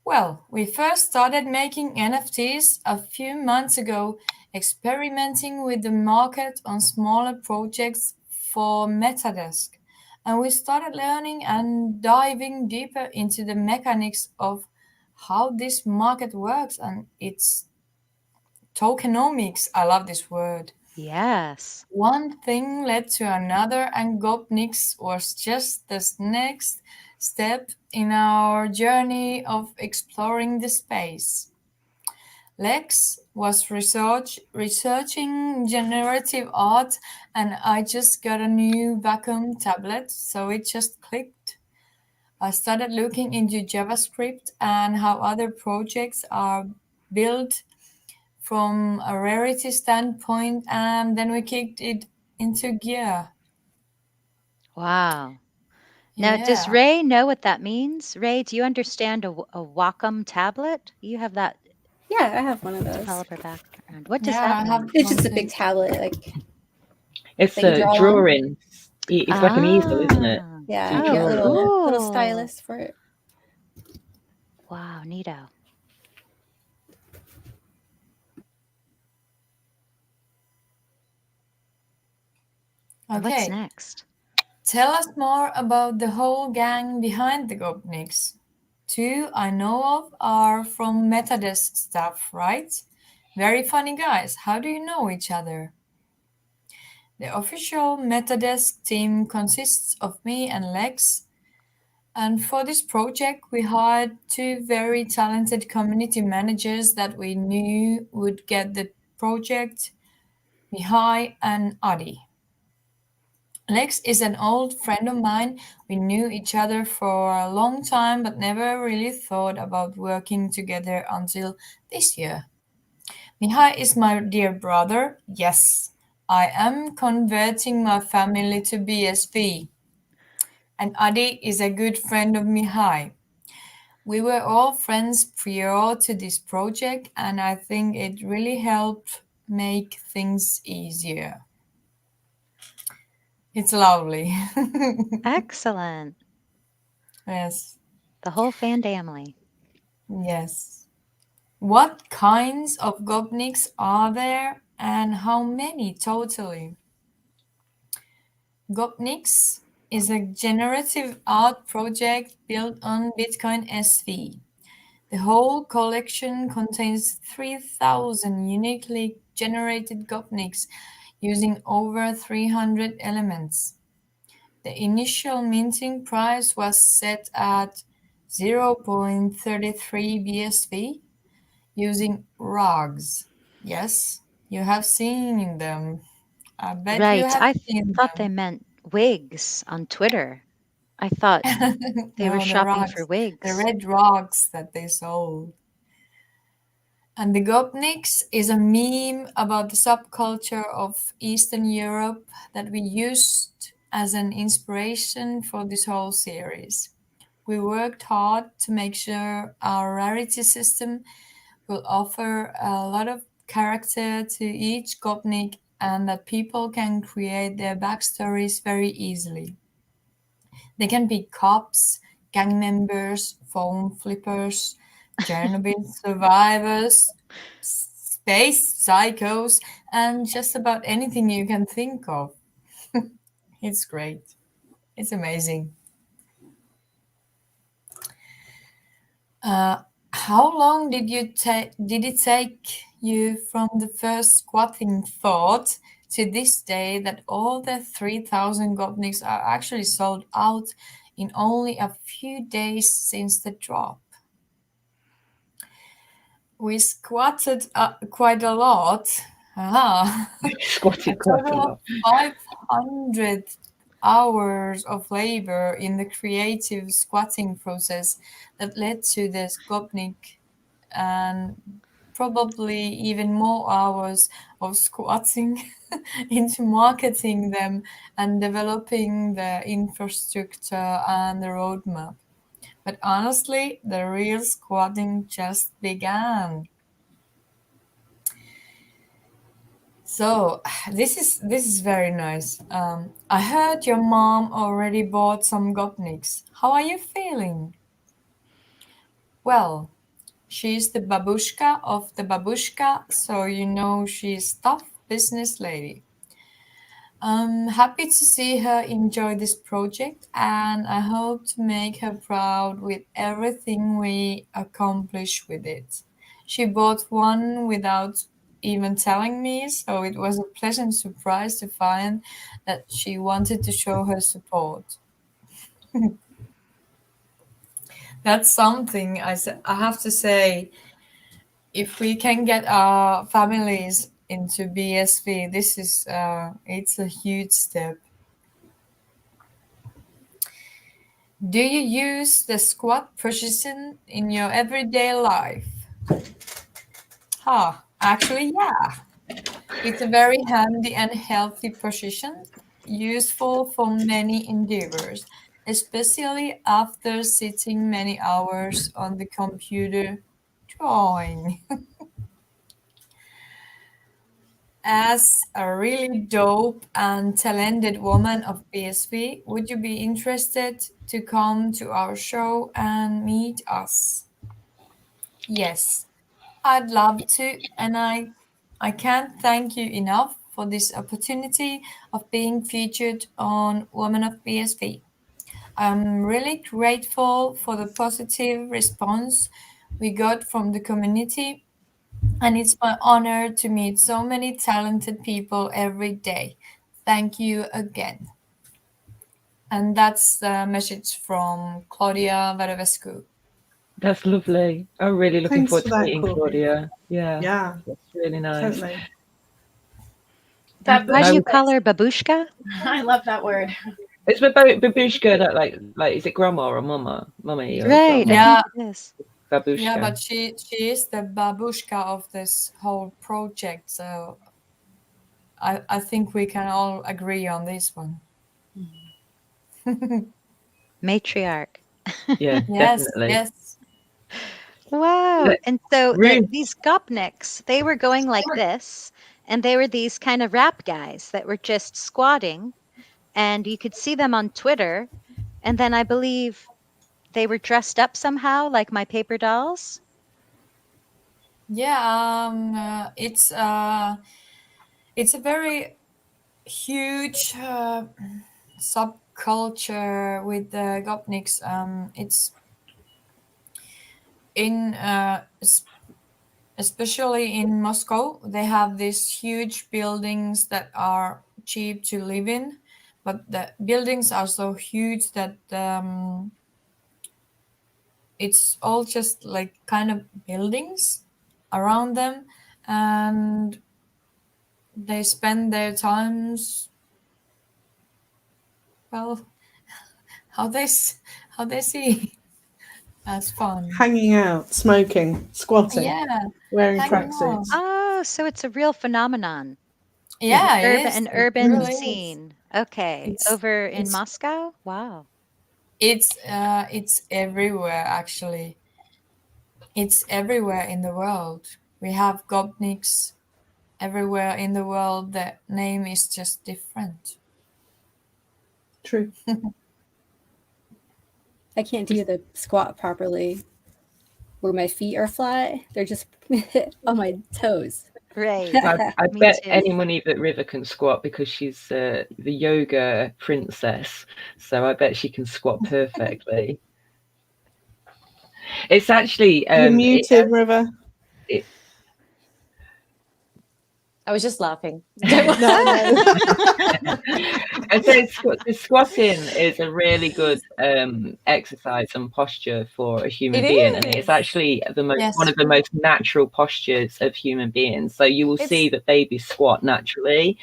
Well, we first started making NFTs a few months ago, experimenting with the market on smaller projects for Metadesk. And we started learning and diving deeper into the mechanics of how this market works and its tokenomics. I love this word. Yes. One thing led to another, and Gopniks was just the next step in our journey of exploring the space. Lex was researching generative art, and I just got a new vacuum tablet, so it just clicked. I started looking into JavaScript and how other projects are built from a rarity standpoint, and then we kicked it into gear. Wow. Now, does Yeah. Ray know what that means? Ray, do you understand a Wacom tablet? You have that Yeah, I have one of those. developer background. What does Yeah, that I mean? have It's one just a too. big tablet, like It's that you a draw on. drawing. It's like an easel, isn't it? Ah. Yeah, So you you get a draw little on it. little cool. stylus for it. Wow, neato. And what's Okay. next? Tell us more about the whole gang behind the Gopniks. Two I know of are from Metadesk staff, right? Very funny guys. How do you know each other? The official Metadesk team consists of me and Lex, and for this project we hired two very talented community managers that we knew would get the project, Mihai and Adi. Lex is an old friend of mine. We knew each other for a long time but never really thought about working together until this year. Mihai is my dear brother. Yes, I am converting my family to BSV. And Adi is a good friend of Mihai. We were all friends prior to this project, and I think it really helped make things easier. It's lovely. Excellent. Yes. The whole fan family. Yes. What kinds of gopniks are there and how many totally? Gopniks is a generative art project built on Bitcoin SV. The whole collection contains 3,000 uniquely generated gopniks using over 300 elements. The initial minting price was set at 0.33 BSV using ROGs. Yes, you have seen them. I bet you Right. have I seen thought they them. meant wigs on Twitter. I thought they were No, the shopping for ROGs, the wigs. red ROGs that they sold. And the Gopniks is a meme about the subculture of Eastern Europe that we used as an inspiration for this whole series. We worked hard to make sure our rarity system will offer a lot of character to each Gopnik and that people can create their backstories very easily. They can be cops, gang members, phone flippers, Chernobyl survivors, space psychos, and just about anything you can think of. It's great. It's amazing. How long did it take you from the first squatting thought to this day that all the 3,000 gopniks are actually sold out in only a few days since the drop? We squatted quite a lot. A Squatted quite a total of lot. 500 hours of labor in the creative squatting process that led to the Skopnik, and probably even more hours of squatting into marketing them and developing the infrastructure and the roadmap. But honestly, the real squatting just began. So this is very nice. I heard your mom already bought some gopniks. How are you feeling? Well, she's the babushka of the babushka, so you know she's tough business lady. I'm happy to see her enjoy this project, and I hope to make her proud with everything we accomplish with it. She bought one without even telling me, so it was a pleasant surprise to find that she wanted to show her support. That's something I have to say. If we can get our families into BSV, this is it's a huge step. Do you use the squat position in your everyday life? Actually, yeah. It's a very handy and healthy position, useful for many endeavors, especially after sitting many hours on the computer drawing. As a really dope and talented woman of BSV, would you be interested to come to our show and meet us? Yes, I'd love to, and I can't thank you enough for this opportunity of being featured on Women of BSV. I'm really grateful for the positive response we got from the community, and it's my honor to meet so many talented people every day. Thank you again. And that's the message from Claudia Varovescu. That's lovely. I'm really looking Thanks forward for to that, meeting Claudia. Claudia. Yeah, Yeah, that's really nice. totally. Why do you call her babushka? I love that word. It's babushka that like is it grandma or mama? Mummy or Right, grandma? Yeah. I think it is. Babushka. Yeah, but she is the babushka of this whole project, so I think we can all agree on this one. Matriarch. Yeah, Yes, definitely. yes. Wow. And so Ruth. these gopniks, they were going like this, and they were these kind of rap guys that were just squatting, and you could see them on Twitter. And then I believe they were dressed up somehow like my paper dolls. Yeah, it's a very huge subculture with the Gopniks. It's in especially in Moscow, they have these huge buildings that are cheap to live in, but the buildings are so huge that it's all just like kind of buildings around them, and they spend their times, well, how they see as fun. Hanging out, smoking, squatting, Yeah, wearing hanging out. tracksuits. Oh, so it's a real phenomenon. Yeah, it is. An It urban really is. scene. Okay. Over in Moscow? Wow. It's everywhere actually. It's everywhere in the world. We have Gopniks everywhere in the world. The name is just different. True. I can't do the squat properly where my feet are flat. They're just on my toes. Right. I Me bet too. any money that River can squat because she's the yoga princess. So I bet she can squat perfectly. It's actually You're muted, River. I was just laughing. And so squatting is a really good exercise and posture for a human being, and it's actually one of the most natural postures of human beings. So you will see that babies squat naturally,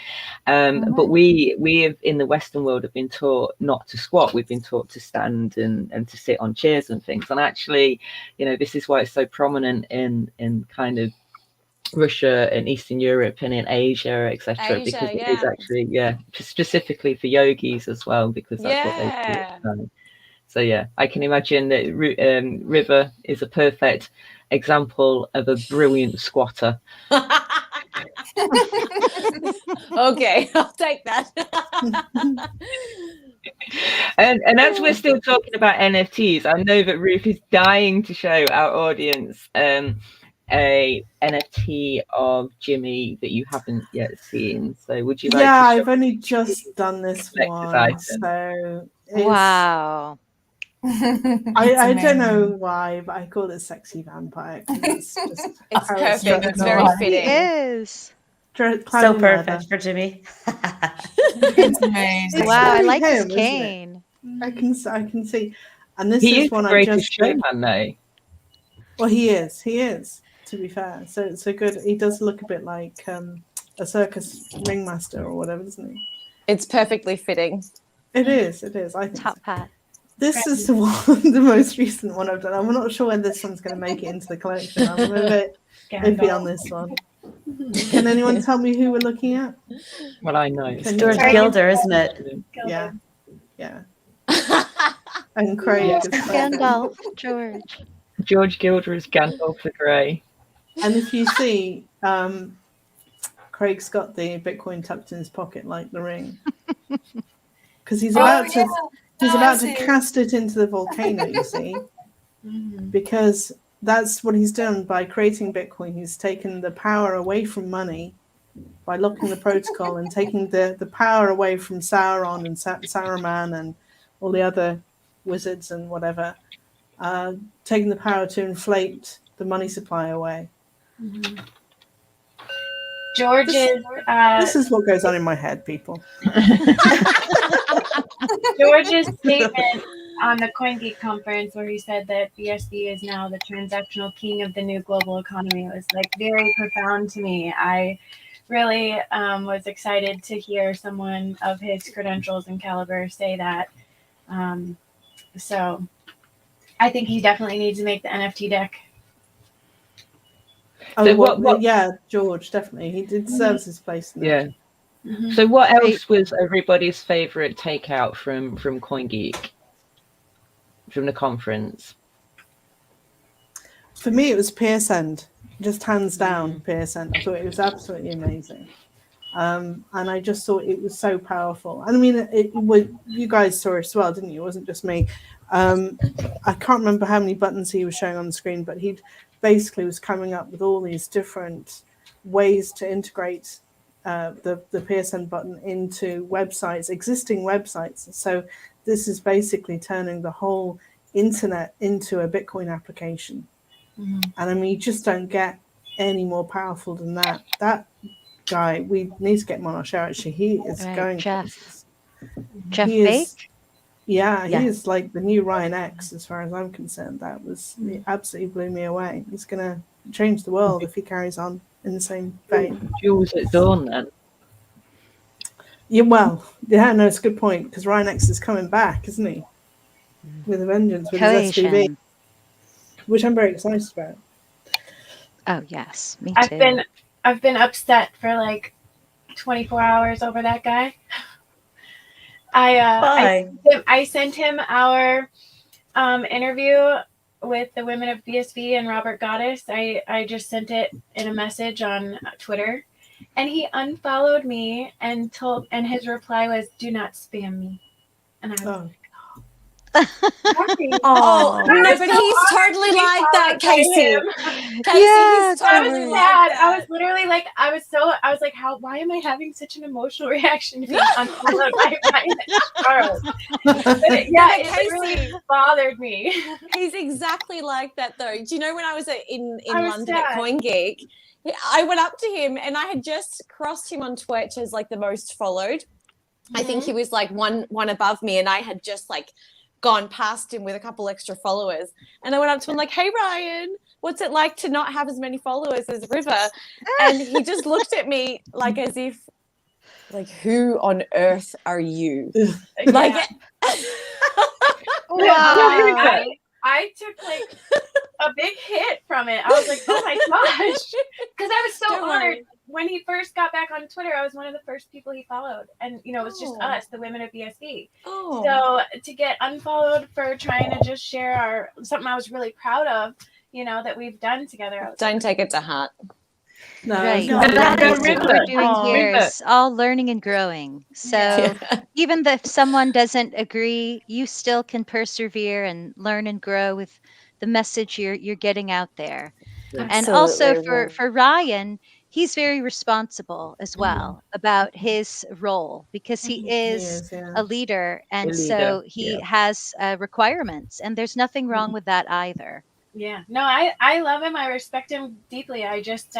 but we have in the Western world have been taught not to squat. We've been taught to stand and to sit on chairs and things. And actually, this is why it's so prominent in kind of Russia and Eastern Europe and in Asia, etc., because it is actually specifically for yogis as well, because that's what they do. So yeah, I can imagine that River is a perfect example of a brilliant squatter. Okay, I'll take that. And as we're still talking about NFTs, I know that Ruth is dying to show our audience a NFT of Jimmy that you haven't yet seen. So would you like to show I've only just done this one. So wow. I don't know why, but I call it sexy vampire. It's just It's how perfect. struck It's me. very He fitting. is. Clad So in perfect leather. for Jimmy. It's amazing. It's Wow, I very like his him, isn't it? cane. I can see, and this He is is the one I greatest just did. showman, though. Well, he is. To be fair, so good. He does look a bit like a circus ringmaster or whatever, doesn't he? It's perfectly fitting. It is. I think Top so. hat. This is the one, the most recent one I've done. I'm not sure when this one's going to make it into the collection. I'm a bit iffy on this one. Can anyone tell me who we're looking at? Well, I know. Can George you- Gilder, isn't it? Yeah. And Craig Yeah. is perfect. Gandalf, George. George Gilder is Gandalf the Grey. And if you see, Craig's got the Bitcoin tucked in his pocket like the ring, because he's about to cast it into the volcano. You see, because that's what he's done by creating Bitcoin. He's taken the power away from money by locking the protocol and taking the power away from Sauron and Saruman and all the other wizards and whatever, taking the power to inflate the money supply away. This is what goes on in my head, people. George's statement on the CoinGeek conference, where he said that BSV is now the transactional king of the new global economy, was like very profound to me. I really was excited to hear someone of his credentials and caliber say that. So I think he definitely needs to make the NFT deck. Oh, So what? Yeah, George, definitely. He did serve his place in that. Yeah. So what else was everybody's favourite takeout from CoinGeek? From the conference? For me, it was Pearsend, just hands down Pearsend. I thought it was absolutely amazing. And I just thought it was so powerful. And I mean, you guys saw it as well, didn't you? It wasn't just me. I can't remember how many buttons he was showing on the screen, but he basically was coming up with all these different ways to integrate the Pearsend button into websites, existing websites. So this is basically turning the whole internet into a Bitcoin application. And I mean, you just don't get any more powerful than that. That guy, we need to get him on our show. Actually, he is going Jeff Bake. Yeah. He is like the new Ryan X, as far as I'm concerned. It absolutely blew me away. He's going to change the world if he carries on in the same vein. Jules at dawn, then. Yeah, well, yeah, no, it's a good point, because Ryan X is coming back, isn't he? With a vengeance, with his SPV, which I'm very excited about. Oh yes, me I've too. been upset for like 24 hours over that guy. I sent him our interview with the Women of BSV and Robert Goddess. I just sent it in a message on Twitter, and he unfollowed me and his reply was, "Do not spam me." And I was like, Oh, no, but he's totally like that, Casey. Yeah, He's totally I was like sad. that. I was literally like, I was like, why am I having such an emotional reaction to being unfollowed by Ryan Charles? It really bothered me. He's exactly like that, though. Do you know when I was in London sad. at CoinGeek, I went up to him and I had just crossed him on Twitch as like the most followed. I think he was like one above me, and I had just like gone past him with a couple extra followers. And I went up to him like, "Hey Ryan, what's it like to not have as many followers as River?" And he just looked at me like as if, like, who on earth are you? Like, wow. I took like a big hit from it. I was like, oh my gosh. Because I was so honored. When he first got back on Twitter, I was one of the first people he followed. And, it was just us, the Women of BSV. So to get unfollowed for trying to just share something I was really proud of, that we've done together. Don't take it to heart. No, Right. no, That no, is what we're doing here is all learning and growing. So even if someone doesn't agree, you still can persevere and learn and grow with the message you're getting out there. And also for Ryan, he's very responsible as well about his role, because he is yeah. a leader, and A so leader, he yeah. has requirements, and there's nothing wrong with that either. Yeah. No, I love him. I respect him deeply. I just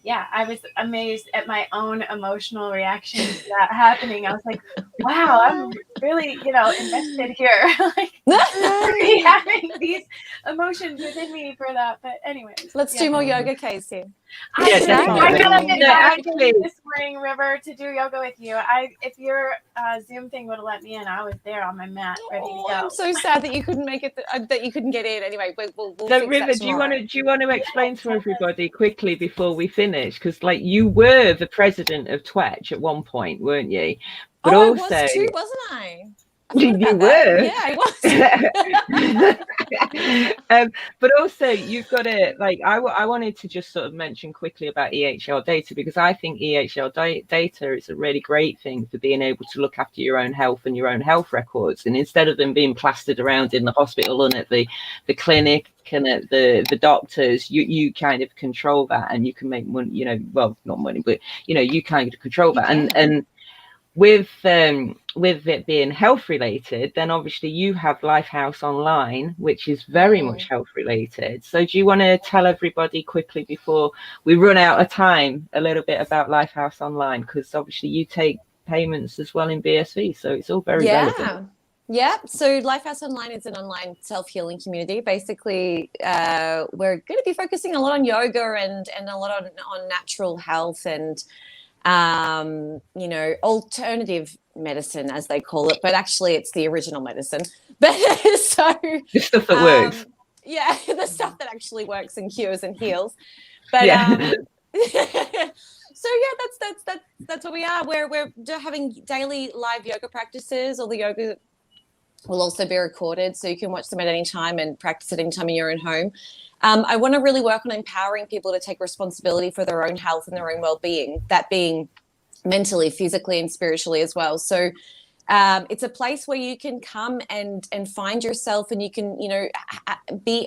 yeah, I was amazed at my own emotional reaction to that happening. I was like, wow, I'm really, invested here. Like really having these emotions within me for that. But anyways. Let's do more yoga, Casey. Yeah, I definitely. got up No, actually, this morning, River, to do yoga with you. If your Zoom thing would have let me in, I was there on my mat, ready to go. I'm so sad that you couldn't make it. That you couldn't get in. Anyway, we'll so fix River, that do you want tomorrow. to explain to everybody quickly before we finish? Because like you were the president of Twitch at one point, weren't you? But I also, was too, wasn't I? You were. Yeah, I was. But also, you've got to like. I wanted to just sort of mention quickly about EHL data, because I think EHL data is a really great thing for being able to look after your own health and your own health records. And instead of them being plastered around in the hospital and at the clinic and at the doctors, you kind of control that, and you can make money. Well, not money, but you kind of control that, and with it being health related, then obviously you have Lifehouse Online, which is very much health related. So do you want to tell everybody quickly before we run out of time a little bit about Lifehouse Online, because obviously you take payments as well in BSV, so it's all very relevant. Yeah, so Lifehouse Online is an online self-healing community. Basically, we're going to be focusing a lot on yoga and a lot on natural health and alternative medicine, as they call it, but actually it's the original medicine. But so the stuff that works. Yeah, the stuff that actually works and cures and heals. But so yeah, that's what we are. We're having daily live yoga practices. All the yoga will also be recorded, so you can watch them at any time and practice at any time in your own home. I want to really work on empowering people to take responsibility for their own health and their own well-being, that being mentally, physically, and spiritually as well. So it's a place where you can come and find yourself, and you can,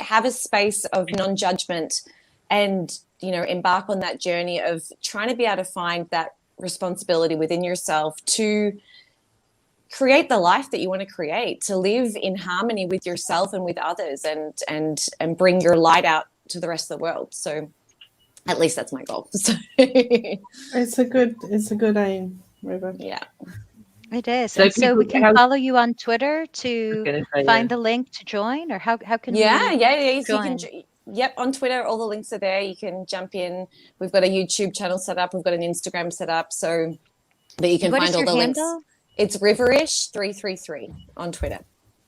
have a space of non-judgment and, embark on that journey of trying to be able to find that responsibility within yourself to create the life that you want to create, to live in harmony with yourself and with others, and bring your light out to the rest of the world. So at least that's my goal. So it's a good aim, River. Yeah, it is. So, so we can follow you on Twitter to find the link to join, or how can we join? Yep, on Twitter, all the links are there. You can jump in. We've got a YouTube channel set up. We've got an Instagram set up, so that you can find all the links. It's Riverish333 on Twitter.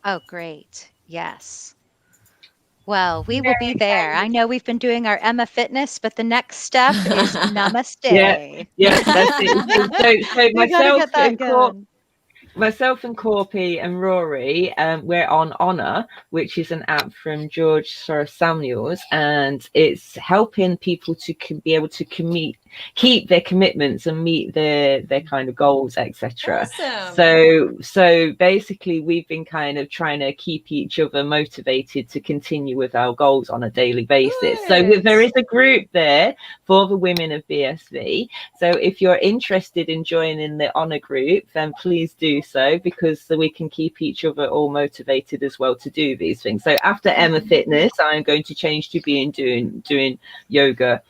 Oh, great. Yes. Well, we will be there. I know we've been doing our Emma Fitness, but the next step is Namaste. Yeah, that's it. So myself and Corpy and Rory, we're on Honor, which is an app from George Soros Samuels, and it's helping people to be able to keep their commitments and meet their kind of goals, etc. Awesome. So basically we've been kind of trying to keep each other motivated to continue with our goals on a daily basis. Good. So there is a group there for the Women of BSV. So if you're interested in joining the Honor group, then please do so, because we can keep each other all motivated as well to do these things. So after Emma Fitness, I'm going to change to being doing yoga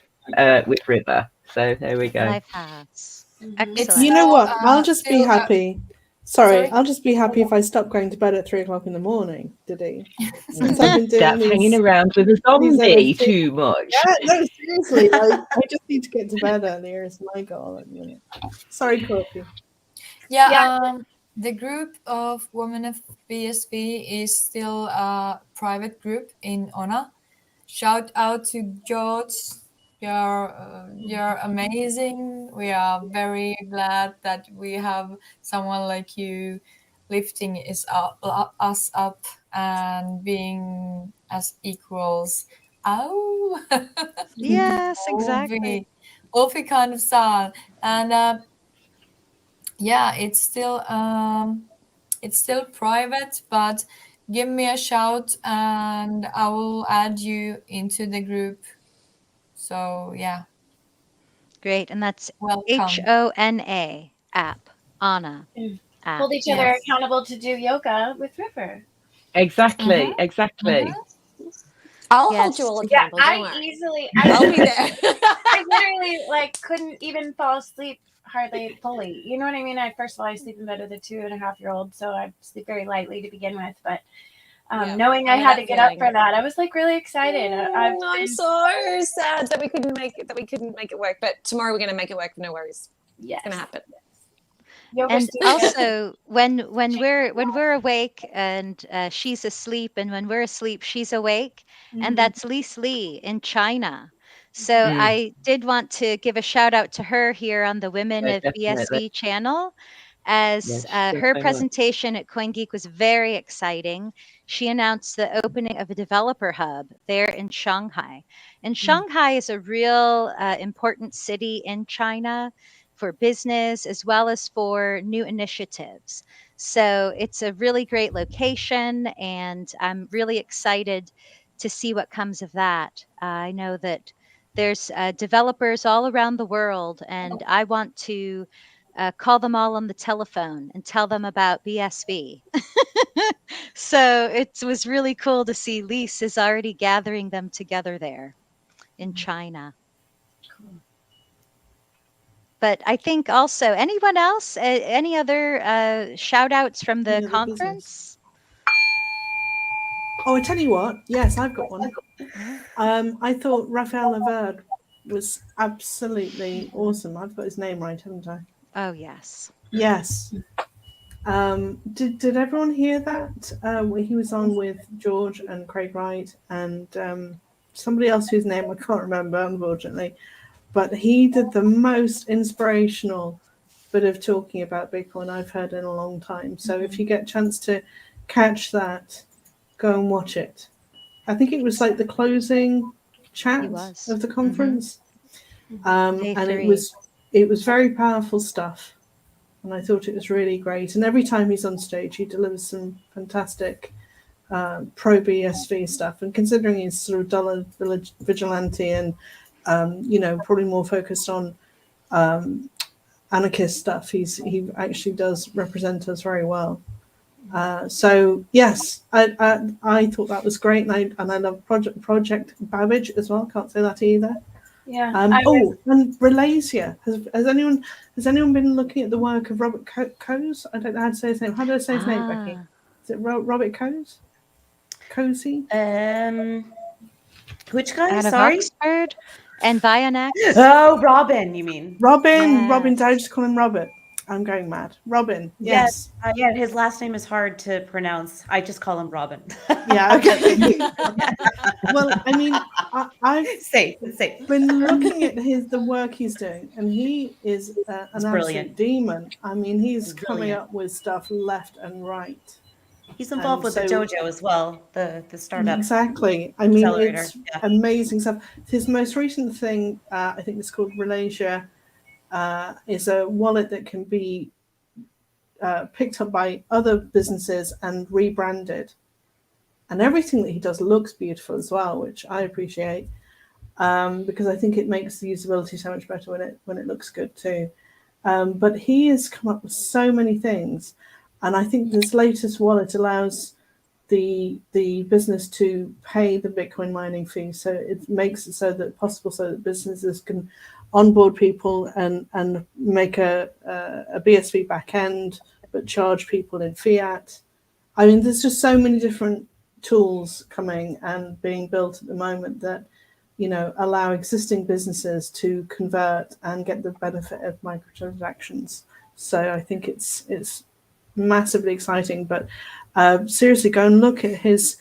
with River. So there we go. Lifehouse. Excellent. You know what? I'll just be happy. Sorry, I'll just be happy if I stop going to bed at 3 o'clock in the morning, Diddy. Since I've been doing hanging around with a zombie too much. Yeah, no, seriously. I just need to get to bed earlier is my goal at the minute. Sorry, Corpy. The group of Women of BSV is still a private group in Ona. Shout out to George. You're amazing. We are very glad that we have someone like you lifting us up and being as equals. Oh, yes, exactly. Olfi kind of sad, and it's still private, but give me a shout and I will add you into the group. So yeah. Great. And that's Welcome. HONA app. Anna app. Hold each other accountable to do yoga with River. Exactly. Exactly. I'll Yes. hold you all Yeah, accountable. Don't I worry. easily, I'll be there. I literally like couldn't even fall asleep hardly fully. You know what I mean? First of all, I sleep in bed with a 2.5-year-old, so I sleep very lightly to begin with. But Yeah, knowing I I know had that to get up feeling. for that, I was like really excited. I'm so sad that we couldn't make it work. But tomorrow we're gonna make it work. No worries. Yes. It's gonna happen. Yoga And studio. also, when we're awake and she's asleep, and when we're asleep, she's awake, and that's Lise Lee in China. So I did want to give a shout out to her here on the Women Yeah, of definitely. BSV channel, as Yes, her definitely. presentation at CoinGeek was very exciting. She announced the opening of a developer hub there in Shanghai. And Shanghai is a real important city in China for business as well as for new initiatives. So it's a really great location, and I'm really excited to see what comes of that. I know that there's developers all around the world, and I want to call them all on the telephone and tell them about BSV. So it was really cool to see Lise is already gathering them together there in China. But I think also, anyone else, any other shout outs from the Any other business? conference? Oh, I tell you what. Yes, I've got one. I thought Raphael Laverde was absolutely awesome. I've got his name right, haven't I? Oh, yes. Yes. Did everyone hear that? He was on with George and Craig Wright and somebody else whose name I can't remember, unfortunately. But he did the most inspirational bit of talking about Bitcoin I've heard in a long time. So if you get a chance to catch that, go and watch it. I think it was like the closing chat of the conference. And it was very powerful stuff. And I thought it was really great. And every time he's on stage, he delivers some fantastic pro BSV stuff. And considering he's sort of dollar vigilante and probably more focused on anarchist stuff, he actually does represent us very well. So yes, I thought that was great, and I love Project Babbage as well. Can't say that either. Yeah. And Relasia. Has anyone been looking at the work of Robert Coase? I don't know how to say his name. How do I say his name, Becky? Is it Robert Coase? Cozy? Which guy? Out of Sorry. Oxford and Bionex. Oh, Robin, you mean? Robin. Robin. Did I just call him Robert? I'm going mad. Robin. Yes. Yeah. His last name is hard to pronounce. I just call him Robin. Yeah. Okay. Well, I mean, I've safe. been looking at the work he's doing, and he is an absolute demon. I mean, he's coming up with stuff left and right. He's involved with the dojo as well, the startup. Exactly. I mean, it's amazing stuff. His most recent thing, I think it's called Relasia, is a wallet that can be picked up by other businesses and rebranded. And everything that he does looks beautiful as well, which I appreciate, because I think it makes the usability so much better when it looks good too. But he has come up with so many things, and I think this latest wallet allows the business to pay the Bitcoin mining fee. So it makes it so that businesses can onboard people and make a BSV backend, but charge people in fiat. I mean, there's just so many different tools coming and being built at the moment that allow existing businesses to convert and get the benefit of microtransactions. So I think it's massively exciting. But seriously, go and look at his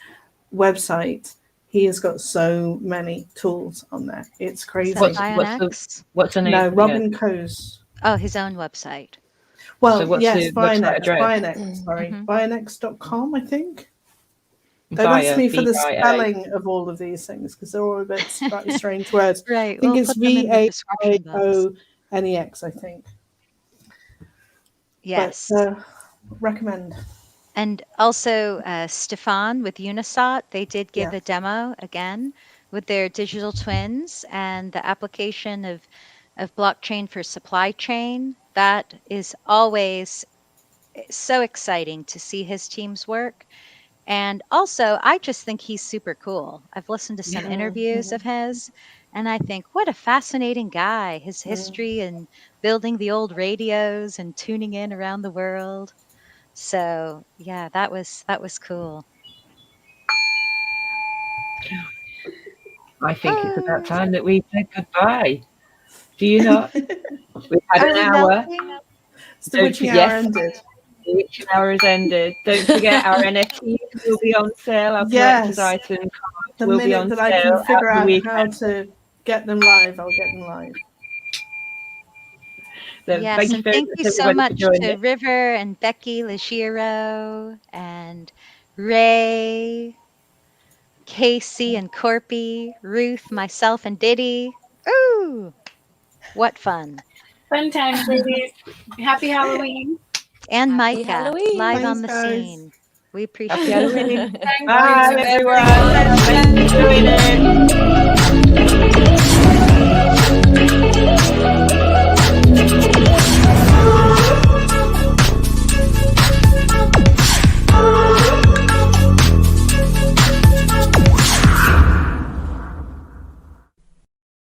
website. He has got so many tools on there. It's crazy. What's the name? No, Robin Coase. Oh, his own website. Well, yes, Bionex. Sorry, Bionex.com, I think. Don't ask me for the spelling of all of these things because they're all a bit slightly strange words. Right. I think it's VAIONEX, I think. Yes. But, recommend. And also Stefan with Unisat, they did give a demo again with their digital twins and the application of of blockchain for supply chain. That is always so exciting to see his team's work. And also, I just think he's super cool. I've listened to some interviews of his, and I think, what a fascinating guy. His history and building the old radios and tuning in around the world. So yeah, that was cool. I think it's about time that we said goodbye. Do you not? We've had an hour. The witching hour ended. The witching hour has ended. Don't forget our NFTs will be on sale. Our collector's item The will be minute on that sale. I can figure at the out weekend. how to get them live, I'll get them live. So Yes, thank you and very thank much, you so everybody, much for joining to us. River and Becky Legiro and Ray, Casey and Corpy, Ruth, myself, and Diddy. Ooh, what fun. Fun times, ladies. Happy Halloween. And Happy Micah, Halloween. live Thanks, on the guys. scene. We appreciate Happy it. Halloween. Thank Bye, you, everyone. Thanks for joining.